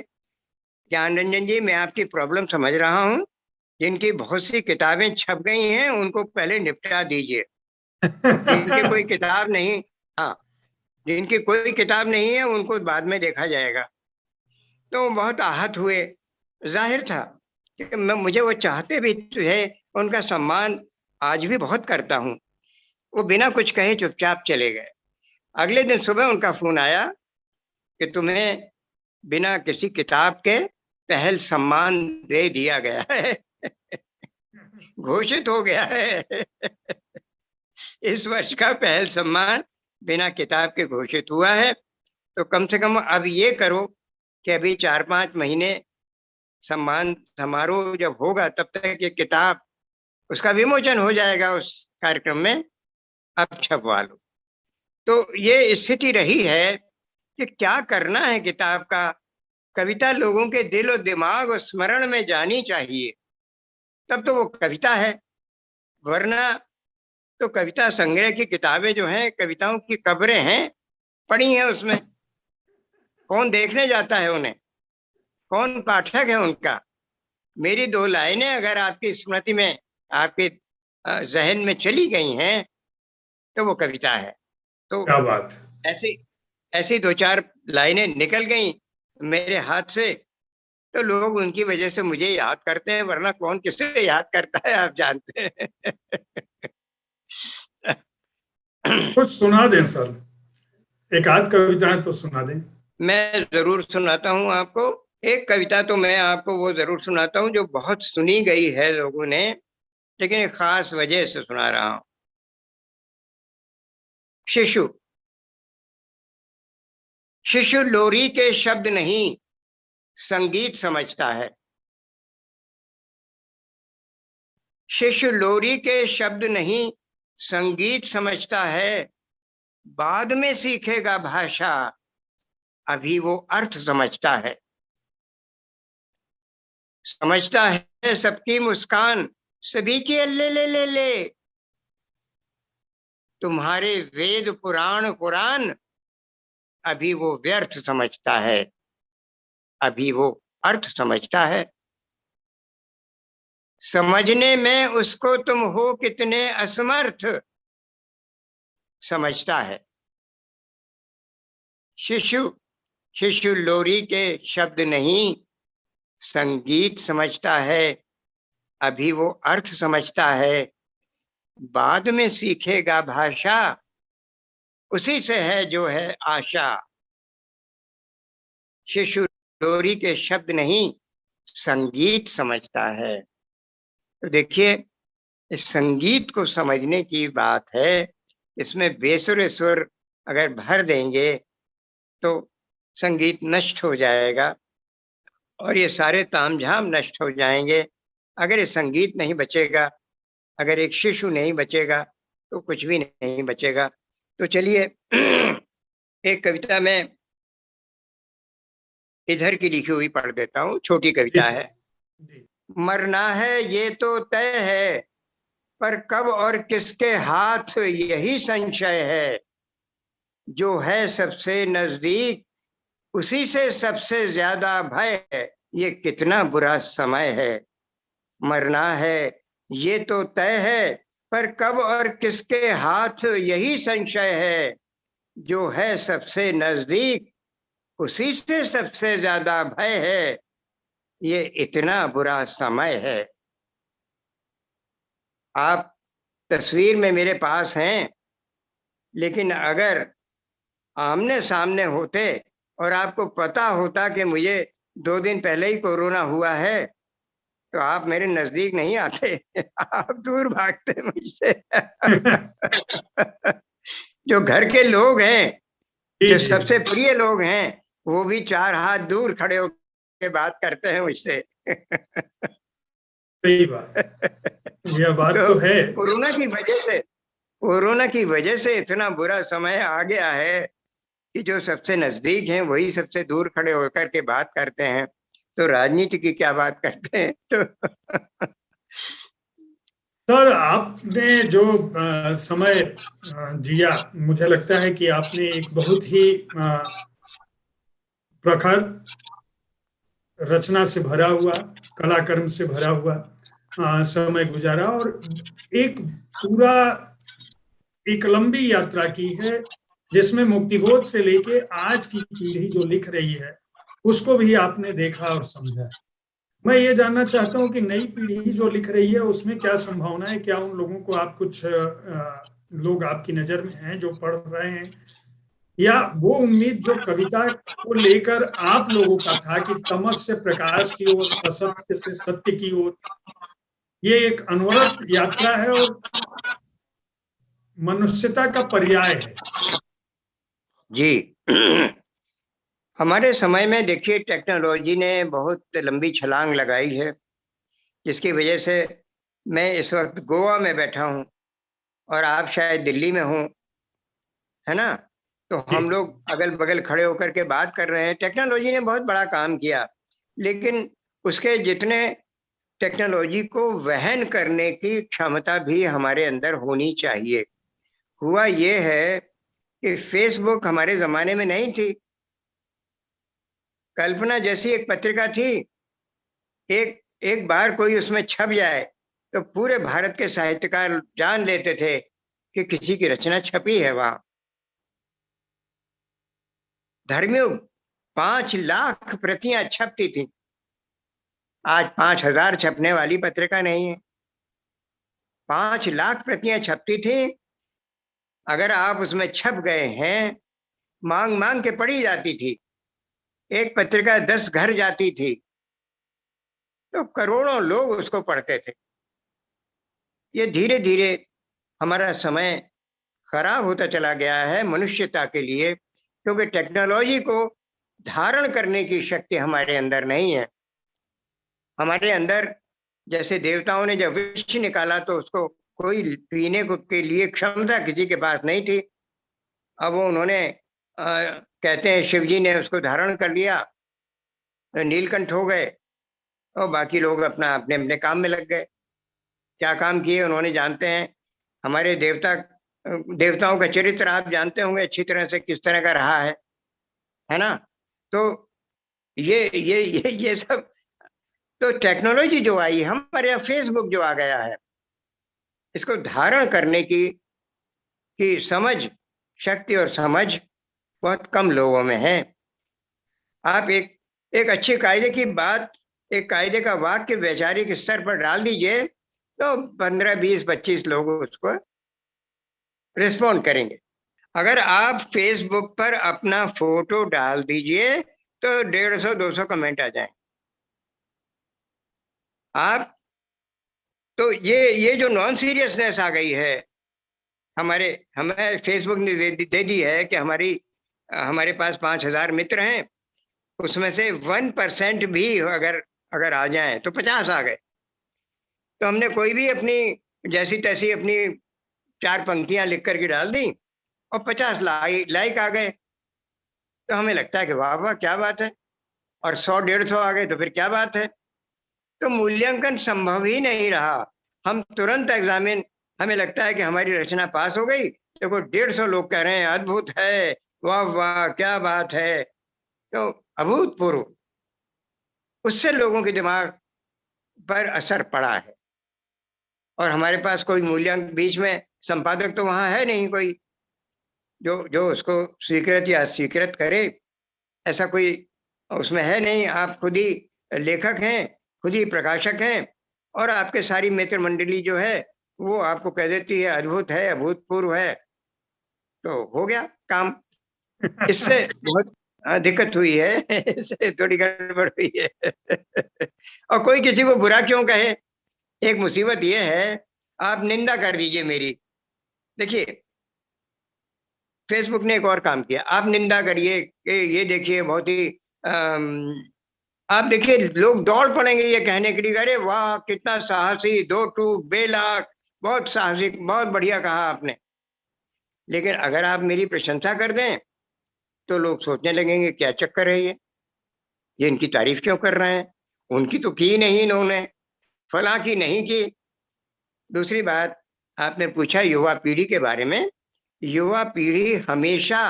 ज्ञान रंजन जी, मैं आपकी प्रॉब्लम समझ रहा हूँ, जिनकी बहुत सी किताबें छप गई हैं उनको पहले निपटा दीजिए, जिनके कोई किताब नहीं, हाँ, जिनकी कोई किताब नहीं है उनको बाद में देखा जाएगा। तो बहुत आहत हुए। जाहिर था कि मुझे वो चाहते भी थे, उनका सम्मान आज भी बहुत करता हूँ। वो बिना कुछ कहे चुपचाप चले गए। अगले दिन सुबह उनका फोन आया कि तुम्हें बिना किसी किताब के पहल सम्मान दे दिया गया है, घोषित हो गया है। इस वर्ष का पहल सम्मान बिना किताब के घोषित हुआ है। तो कम से कम अब ये करो कि अभी 4-5 महीने सम्मान समारोह जब होगा तब तक ये किताब, उसका विमोचन हो जाएगा उस कार्यक्रम में, अब छपवा लो। तो ये स्थिति रही है कि क्या करना है किताब का। कविता लोगों के दिल और दिमाग और स्मरण में जानी चाहिए, तब तो वो कविता है। वरना तो कविता संग्रह की किताबें जो हैं, कविताओं की कब्रें हैं, पड़ी हैं उसमें। कौन देखने जाता है उन्हें, कौन पाठक है उनका। मेरी 2 लाइनें अगर आपकी स्मृति में, आपके जहन में चली गई हैं तो वो कविता है। तो क्या बात। ऐसी ऐसी 2-4 लाइनें निकल गई मेरे हाथ से, तो लोग उनकी वजह से मुझे याद करते हैं, वरना कौन किसे याद करता है आप जानते हैं। कुछ सुना दें सर, एक आध कविताएं तो सुना दें। मैं जरूर सुनाता हूं आपको। एक कविता तो मैं आपको वो जरूर सुनाता हूं जो बहुत सुनी गई है लोगों ने, लेकिन एक खास वजह से सुना रहा हूं। शिशु। शिशु लोरी के शब्द नहीं, संगीत समझता है। शिशु लोरी के शब्द नहीं, संगीत समझता है। बाद में सीखेगा भाषा, अभी वो अर्थ समझता है। समझता है सबकी मुस्कान, सभी की अल्ले ले ले ले। तुम्हारे वेद पुराण कुरान, अभी वो व्यर्थ समझता है, अभी वो अर्थ समझता है। समझने में उसको तुम हो कितने असमर्थ, समझता है। शिशु शिशु लोरी के शब्द नहीं संगीत समझता है, अभी वो अर्थ समझता है, बाद में सीखेगा भाषा, उसी से है जो है आशा। शिशु लोरी के शब्द नहीं संगीत समझता है। तो देखिए, इस संगीत को समझने की बात है। इसमें बेसुरे सुर अगर भर देंगे तो संगीत नष्ट हो जाएगा और ये सारे तामझाम नष्ट हो जाएंगे। अगर ये संगीत नहीं बचेगा, अगर एक शिशु नहीं बचेगा, तो कुछ भी नहीं बचेगा। तो चलिए एक कविता मैं इधर की लिखी हुई पढ़ देता हूँ, छोटी कविता है। मरना है ये तो तय है, पर कब और किसके हाथ यही संशय है। जो है सबसे नजदीक उसी से सबसे ज्यादा भय है, ये कितना बुरा समय है। मरना है ये तो तय है, पर कब और किसके हाथ यही संशय है। जो है सबसे नजदीक उसी से सबसे ज्यादा भय है, ये इतना बुरा समय है। आप तस्वीर में मेरे पास हैं, लेकिन अगर आमने सामने होते और आपको पता होता कि मुझे 2 दिन पहले ही कोरोना हुआ है, तो आप मेरे नजदीक नहीं आते आप दूर भागते मुझसे जो घर के लोग हैं, जो सबसे प्रिय लोग हैं, वो भी 4 हाथ दूर खड़े होकर बात करते हैं मुझसे सही बात, यह बात तो है। कोरोना की वजह से इतना बुरा समय आ गया है कि जो सबसे नजदीक हैं वही सबसे दूर खड़े होकर के बात करते हैं, तो राजनीति की क्या बात करते हैं। तो सर, आपने जो समय जिया, मुझे लगता है कि आपने एक बहुत ही प्रखर रचना से भरा हुआ, कलाकर्म से भरा हुआ समय गुजारा और एक पूरा एक लंबी यात्रा की है, जिसमें मुक्तिबोध से लेके आज की पीढ़ी जो लिख रही है उसको भी आपने देखा और समझा। मैं ये जानना चाहता हूं कि नई पीढ़ी जो लिख रही है उसमें क्या संभावना है, क्या उन लोगों को आप कुछ लोग आपकी नजर में हैं जो पढ़ रहे हैं, या वो उम्मीद जो कविता को लेकर आप लोगों का था कि तमस से प्रकाश की ओर, असत्य से सत्य की ओर, ये एक अनवरत यात्रा है और मनुष्यता का पर्याय है। जी हमारे समय में देखिए, टेक्नोलॉजी ने बहुत लंबी छलांग लगाई है, जिसकी वजह से मैं इस वक्त गोवा में बैठा हूं और आप शायद दिल्ली में हो, है ना। तो हम लोग अगल बगल खड़े होकर के बात कर रहे हैं। टेक्नोलॉजी ने बहुत बड़ा काम किया, लेकिन उसके जितने टेक्नोलॉजी को वहन करने की क्षमता भी हमारे अंदर होनी चाहिए। हुआ ये है कि फेसबुक हमारे जमाने में नहीं थी। कल्पना जैसी एक पत्रिका थी, एक एक बार कोई उसमें छप जाए तो पूरे भारत के साहित्यकार जान लेते थे कि किसी की रचना छपी है वहां। धर्मयुग 5 लाख प्रतियां छपती थी, आज 5,000 छपने वाली पत्रिका नहीं है। 5 लाख प्रतियां छपती थी। अगर आप उसमें छप गए हैं, मांग मांग के पढ़ी जाती थी। एक पत्रिका 10 घर जाती थी, तो करोड़ों लोग उसको पढ़ते थे। ये धीरे धीरे हमारा समय खराब होता चला गया है मनुष्यता के लिए, क्योंकि टेक्नोलॉजी को धारण करने की शक्ति हमारे अंदर नहीं है। हमारे अंदर जैसे देवताओं ने जब विष निकाला तो उसको कोई पीने को के लिए क्षमता किसी के पास नहीं थी। अब वो उन्होंने कहते हैं शिव जी ने उसको धारण कर लिया, नीलकंठ हो गए और बाकी लोग अपना अपने अपने काम में लग गए। क्या काम किए उन्होंने जानते हैं। हमारे देवताओं का चरित्र आप जानते होंगे अच्छी तरह से, किस तरह का रहा है ना। तो ये सब, तो टेक्नोलॉजी जो आई, हमारे यहाँ फेसबुक जो आ गया है, इसको धारण करने की समझ, शक्ति और समझ बहुत कम लोगों में है। आप एक अच्छे कायदे की बात, एक कायदे का वाक्य वैचारिक स्तर पर डाल दीजिए तो 15, 20, 25 लोग उसको रिस्पॉन्ड करेंगे। अगर आप फेसबुक पर अपना फोटो डाल दीजिए तो 150, 200 कमेंट आ जाए। आप तो ये जो नॉन सीरियसनेस आ गई है, हमें फेसबुक ने दे दी है कि हमारे पास 5,000 मित्र हैं, उसमें से 1% भी अगर आ जाए तो 50 आ गए। तो हमने कोई भी अपनी जैसी तैसी अपनी 4 पंक्तियां लिख करके डाल दी और 50 लाइक आ गए, तो हमें लगता है कि वाह वाह क्या बात है। और 100, 150 आ गए तो फिर क्या बात है। तो मूल्यांकन संभव ही नहीं रहा। हम तुरंत एग्जामिन, हमें लगता है कि हमारी रचना पास हो गई, देखो 150 लोग कह रहे हैं अद्भुत है, वाह वाह क्या बात है। तो अभूतपूर्व उससे लोगों के दिमाग पर असर पड़ा है। और हमारे पास कोई मूल्यांकन, बीच में संपादक तो वहां है नहीं कोई जो जो उसको स्वीकृत या अस्वीकृत करे, ऐसा कोई उसमें है नहीं। आप खुद ही लेखक हैं, खुद ही प्रकाशक हैं, और आपके सारी मित्र मंडली जो है वो आपको कह देती है अद्भुत है, अभूतपूर्व है, तो हो गया काम। इससे बहुत दिक्कत हुई है। इससे थोड़ी गड़बड़ हुई है। और कोई किसी को बुरा क्यों कहे। एक मुसीबत ये है, आप निंदा कर दीजिए मेरी। देखिए फेसबुक ने एक और काम किया, आप निंदा करिए कि ये देखिए बहुत ही आप देखिए लोग दौड़ पड़ेंगे ये कहने के लिए, अरे वाह कितना साहसी, 2 टूक बेलाख, बहुत साहसिक, बहुत बढ़िया कहा आपने। लेकिन अगर आप मेरी प्रशंसा कर दें तो लोग सोचने लगेंगे क्या चक्कर है ये इनकी तारीफ क्यों कर रहे हैं, उनकी तो की नहीं इन्होंने, फला की नहीं की। दूसरी बात, आपने पूछा युवा पीढ़ी के बारे में। युवा पीढ़ी हमेशा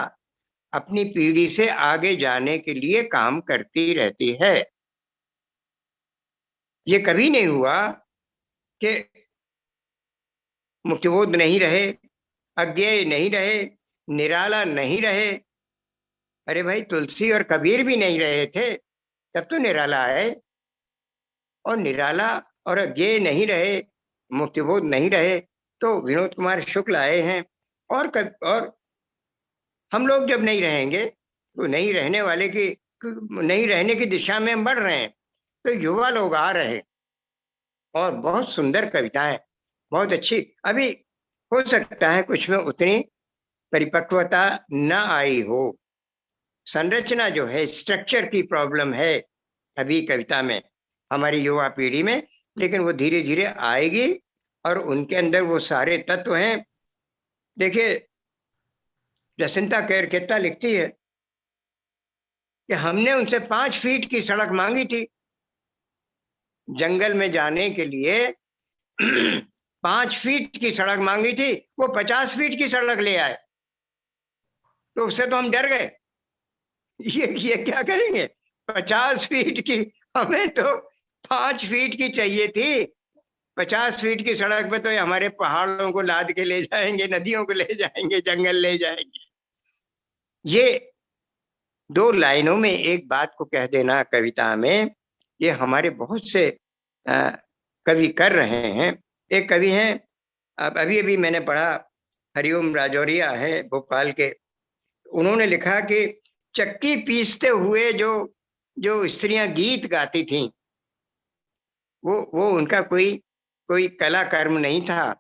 अपनी पीढ़ी से आगे जाने के लिए काम करती रहती है। ये कभी नहीं हुआ कि मुक्तिबोध नहीं रहे, अज्ञेय नहीं रहे, निराला नहीं रहे। अरे भाई तुलसी और कबीर भी नहीं रहे थे, तब तो निराला आए। और निराला और अज्ञेय नहीं रहे, मुक्तिबोध नहीं रहे, तो विनोद कुमार शुक्ल आए हैं। और हम लोग जब नहीं रहेंगे तो नहीं रहने की दिशा में हम बढ़ रहे हैं, तो युवा लोग आ रहे और बहुत सुंदर कविताएं, बहुत अच्छी। अभी हो सकता है कुछ में उतनी परिपक्वता न आई हो, संरचना जो है, स्ट्रक्चर की प्रॉब्लम है अभी कविता में, हमारी युवा पीढ़ी में, लेकिन वो धीरे धीरे आएगी और उनके अंदर वो सारे तत्व हैं। देखिए जसिंता केरकेता लिखती है कि हमने उनसे 5 फीट की सड़क मांगी थी, जंगल में जाने के लिए 5 फीट की सड़क मांगी थी, वो 50 फीट की सड़क ले आए, तो उससे तो हम डर गए। ये क्या करेंगे 50 फीट की, हमें तो 5 फीट की चाहिए थी। 50 फीट की सड़क पे तो हमारे पहाड़ों को लाद के ले जाएंगे, नदियों को ले जाएंगे, जंगल ले जाएंगे। ये 2 लाइनों में एक बात को कह देना कविता में, ये हमारे बहुत से कवि कर रहे हैं। एक कवि हैं, अब अभी अभी मैंने पढ़ा, हरिओम राजौरिया है भोपाल के, उन्होंने लिखा कि चक्की पीसते हुए जो जो स्त्रियां गीत गाती थीं, वो उनका कोई कला कर्म नहीं था,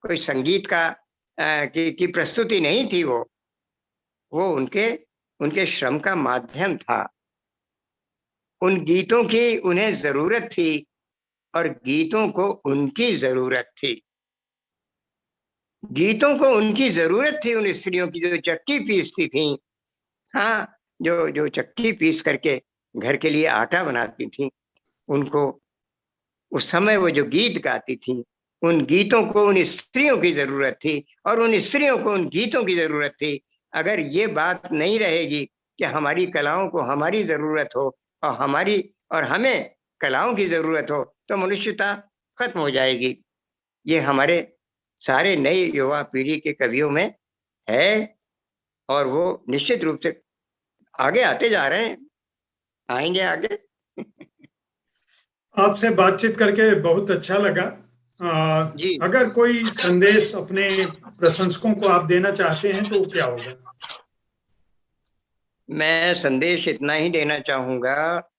कोई संगीत की प्रस्तुति नहीं थी, वो उनके श्रम का माध्यम था। उन गीतों की उन्हें जरूरत थी और गीतों को उनकी जरूरत थी। गीतों को उनकी जरूरत थी उन स्त्रियों की जो चक्की पीसती थीं। हाँ, जो चक्की पीस करके घर के लिए आटा बनाती थीं, उनको उस समय वो जो गीत गाती थी, उन गीतों को उन स्त्रियों की जरूरत थी और उन स्त्रियों को उन गीतों की जरूरत थी। अगर ये बात नहीं रहेगी कि हमारी कलाओं को हमारी जरूरत हो और हमें कलाओं की जरूरत हो, तो मनुष्यता खत्म हो जाएगी। ये हमारे सारे नए युवा पीढ़ी के कवियों में है और वो निश्चित रूप से आगे आते जा रहे हैं। आएंगे आगे। आपसे बातचीत करके बहुत अच्छा लगा। जी, अगर कोई संदेश अपने प्रशंसकों को आप देना चाहते हैं तो वो क्या होगा? मैं संदेश इतना ही देना चाहूंगा,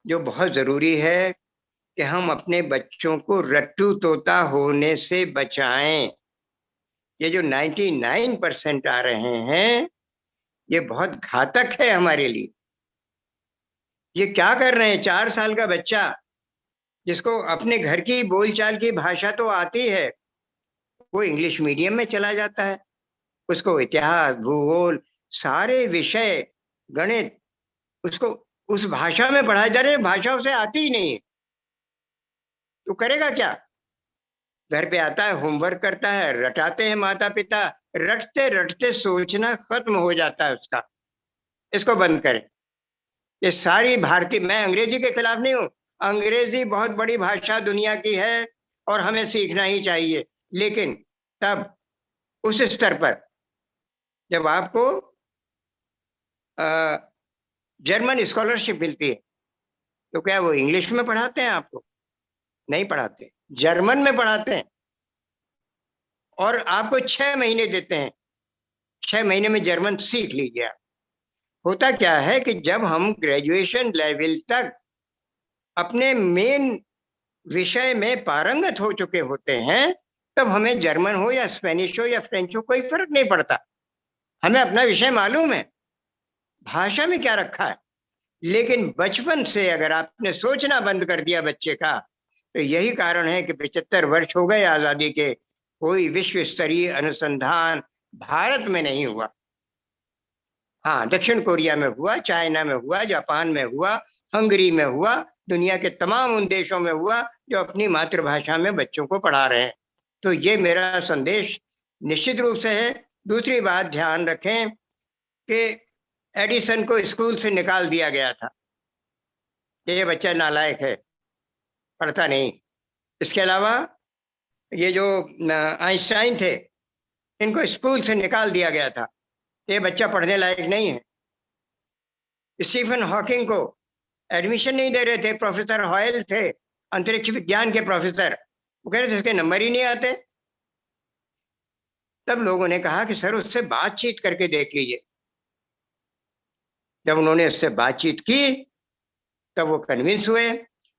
जो बहुत जरूरी है कि हम अपने बच्चों को रट्टू तोता होने से बचाएं। ये जो 99% आ रहे हैं, ये बहुत घातक है हमारे लिए। ये क्या कर रहे हैं? 4 साल का बच्चा जिसको अपने घर की बोलचाल की भाषा तो आती है, वो इंग्लिश मीडियम में चला जाता है। उसको इतिहास, भूगोल, सारे विषय, गणित, उसको उस भाषा में पढ़ाया जा रहा है, भाषा उसे आती ही नहीं है। तो करेगा क्या? घर पे आता है, होमवर्क करता है, रटाते हैं माता पिता, रटते रटते सोचना खत्म हो जाता है उसका। इसको बंद करें। ये सारी भारतीय, मैं अंग्रेजी के खिलाफ नहीं हूं, अंग्रेजी बहुत बड़ी भाषा दुनिया की है और हमें सीखना ही चाहिए। लेकिन तब उस स्तर पर जब आपको जर्मन स्कॉलरशिप मिलती है, तो क्या वो इंग्लिश में पढ़ाते हैं आपको? नहीं पढ़ाते, जर्मन में पढ़ाते हैं। और आपको 6 महीने देते हैं, 6 महीने में जर्मन सीख लीजिए। होता क्या है कि जब हम ग्रेजुएशन लेवल तक अपने मेन विषय में पारंगत हो चुके होते हैं, तब हमें जर्मन हो या स्पेनिश हो या फ्रेंच हो, कोई फर्क नहीं पड़ता। हमें अपना विषय मालूम है, भाषा में क्या रखा है। लेकिन बचपन से अगर आपने सोचना बंद कर दिया बच्चे का, तो यही कारण है कि 75 वर्ष हो गए आजादी के, कोई विश्व स्तरीय अनुसंधान भारत में नहीं हुआ। हाँ, दक्षिण कोरिया में हुआ, चाइना में हुआ, जापान में हुआ, हंगरी में हुआ, दुनिया के तमाम उन देशों में हुआ जो अपनी मातृभाषा में बच्चों को पढ़ा रहे हैं। तो ये मेरा संदेश निश्चित रूप से है। दूसरी बात ध्यान रखें कि एडिसन को स्कूल से निकाल दिया गया था, ये बच्चा नालायक है, पढ़ता नहीं। इसके अलावा ये जो आइंस्टाइन थे, इनको स्कूल से निकाल दिया गया था, ये बच्चा पढ़ने लायक नहीं है। स्टीफन हॉकिंग को एडमिशन नहीं दे रहे थे, प्रोफेसर हॉयल थे, अंतरिक्ष विज्ञान के प्रोफेसर, वो कह रहे थे इसके नंबर ही नहीं आते। तब लोगों ने कहा कि सर उससे बातचीत करके देख लीजिए। जब उन्होंने उससे बातचीत की तब वो कन्विंस हुए।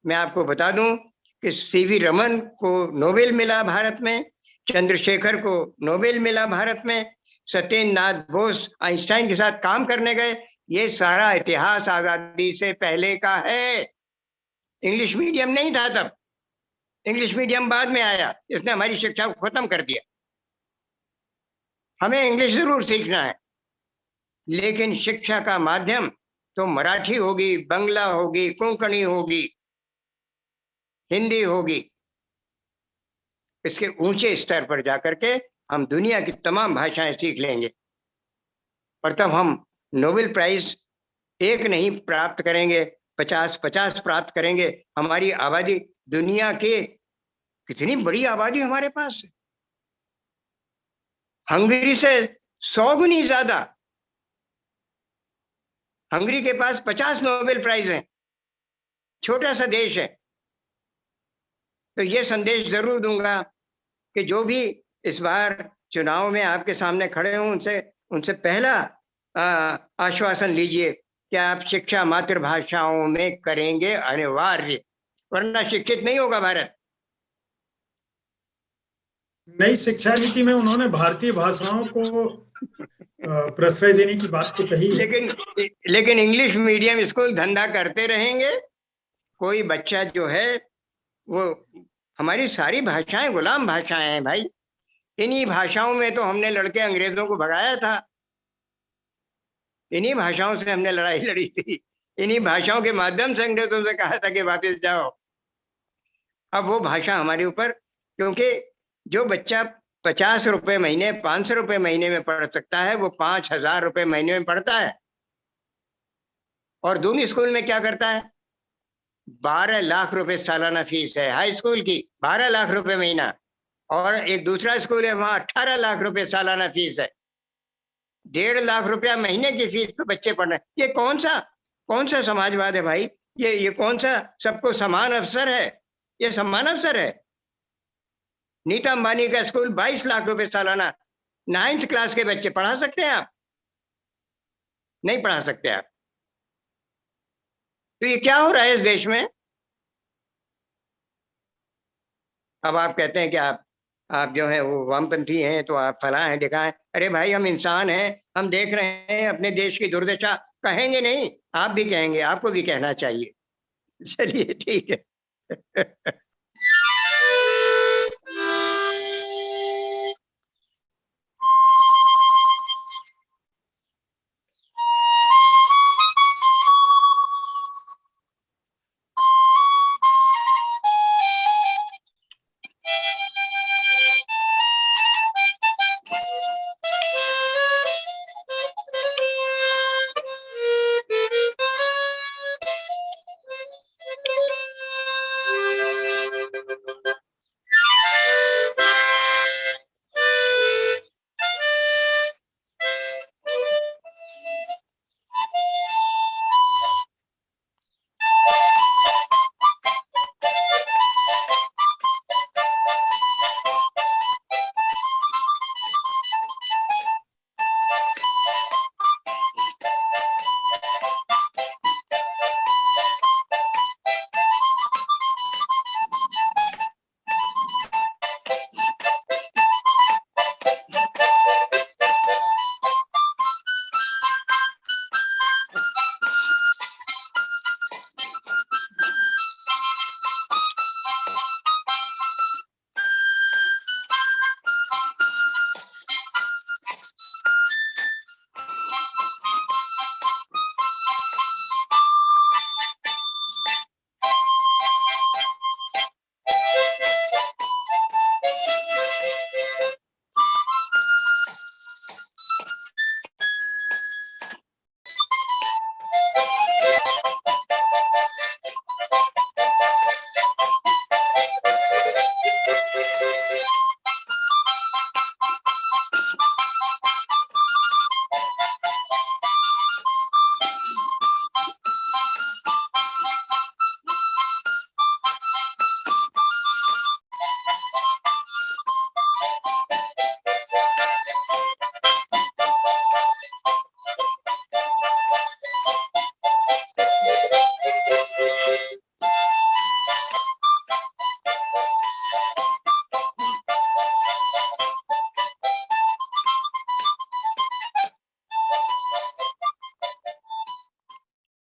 मैं आपको बता दूं कि सीवी रमन को नोबेल मिला भारत में, चंद्रशेखर को नोबेल मिला भारत में, सत्येंद्र नाथ बोस आइंस्टाइन के साथ काम करने गए। ये सारा इतिहास आजादी से पहले का है। इंग्लिश मीडियम नहीं था तब, इंग्लिश मीडियम बाद में आया, इसने हमारी शिक्षा को खत्म कर दिया। हमें इंग्लिश जरूर सीखना है, लेकिन शिक्षा का माध्यम तो मराठी होगी, बंगला होगी, कोंकणी होगी, हिंदी होगी। इसके ऊंचे स्तर पर जाकर के हम दुनिया की तमाम भाषाएं सीख लेंगे, और तब हम नोबेल प्राइज एक नहीं प्राप्त करेंगे, 50-50 प्राप्त करेंगे। हमारी आबादी, दुनिया के कितनी बड़ी आबादी हमारे पास है, हंगरी से 100 गुनी ज्यादा। हंगरी के पास 50 नोबेल प्राइज हैं, छोटा सा देश है। तो ये संदेश जरूर दूंगा कि जो भी इस बार चुनाव में आपके सामने खड़े हों, उनसे पहला आश्वासन लीजिए कि आप शिक्षा मातृभाषाओं में करेंगे अनिवार्य, वरना शिक्षित नहीं होगा भारत। नई शिक्षा नीति में उन्होंने भारतीय भाषाओं को प्रश्रय देने की बात तो कही है। लेकिन इंग्लिश मीडियम स्कूल धंधा करते रहेंगे। कोई बच्चा जो है वो, हमारी सारी भाषाएं गुलाम भाषाएं हैं भाई। इन्हीं भाषाओं में तो हमने लड़के अंग्रेजों को भगाया था, इन्हीं भाषाओं से हमने लड़ाई लड़ी थी, इन्हीं भाषाओं के माध्यम से अंग्रेजों से कहा था कि वापस जाओ। अब वो भाषा हमारे ऊपर, क्योंकि जो बच्चा 50 रुपए महीने, 500 रुपए महीने में पढ़ सकता है, वो 5,000 रुपए महीने में पढ़ता है। और दून स्कूल में क्या करता है? 12 लाख रुपए सालाना फीस है हाई स्कूल की, 12 लाख रुपए महीना। और एक दूसरा स्कूल है, वहां 18 लाख रुपए सालाना फीस है। 1.5 लाख रुपया महीने की फीस पे बच्चे पढ़ रहे हैं। ये कौन सा कौन सा समाजवाद है भाई? ये कौन सा सबको समान अवसर है? ये समान अवसर है? नीता अंबानी का स्कूल 22 लाख रुपए सालाना 9th क्लास के बच्चे पढ़ा सकते हैं आप? नहीं पढ़ा सकते आप। तो ये क्या हो रहा है इस देश में? अब आप कहते हैं कि आप जो है वो वामपंथी हैं, तो आप फला हैं ढिका हैं। अरे भाई, हम इंसान हैं, हम देख रहे हैं अपने देश की दुर्दशा। कहेंगे नहीं? आप भी कहेंगे, आपको भी कहना चाहिए। चलिए ठीक है।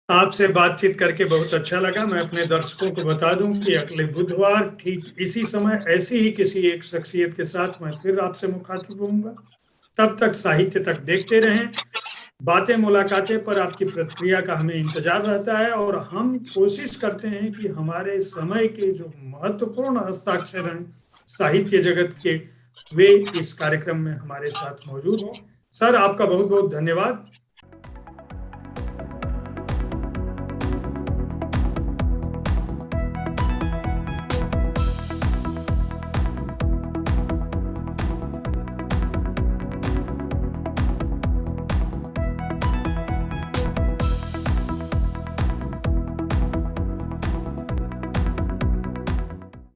आपसे बातचीत करके बहुत अच्छा लगा। मैं अपने दर्शकों को बता दूं कि अगले बुधवार ठीक इसी समय ऐसी ही किसी एक शख्सियत के साथ मैं फिर आपसे मुखातिब होऊंगा। तब तक साहित्य तक देखते रहें। बातें मुलाकातें पर आपकी प्रतिक्रिया का हमें इंतजार रहता है, और हम कोशिश करते हैं कि हमारे समय के जो महत्वपूर्ण हस्ताक्षर हैं साहित्य जगत के, वे इस कार्यक्रम में हमारे साथ मौजूद हों। सर, आपका बहुत बहुत धन्यवाद।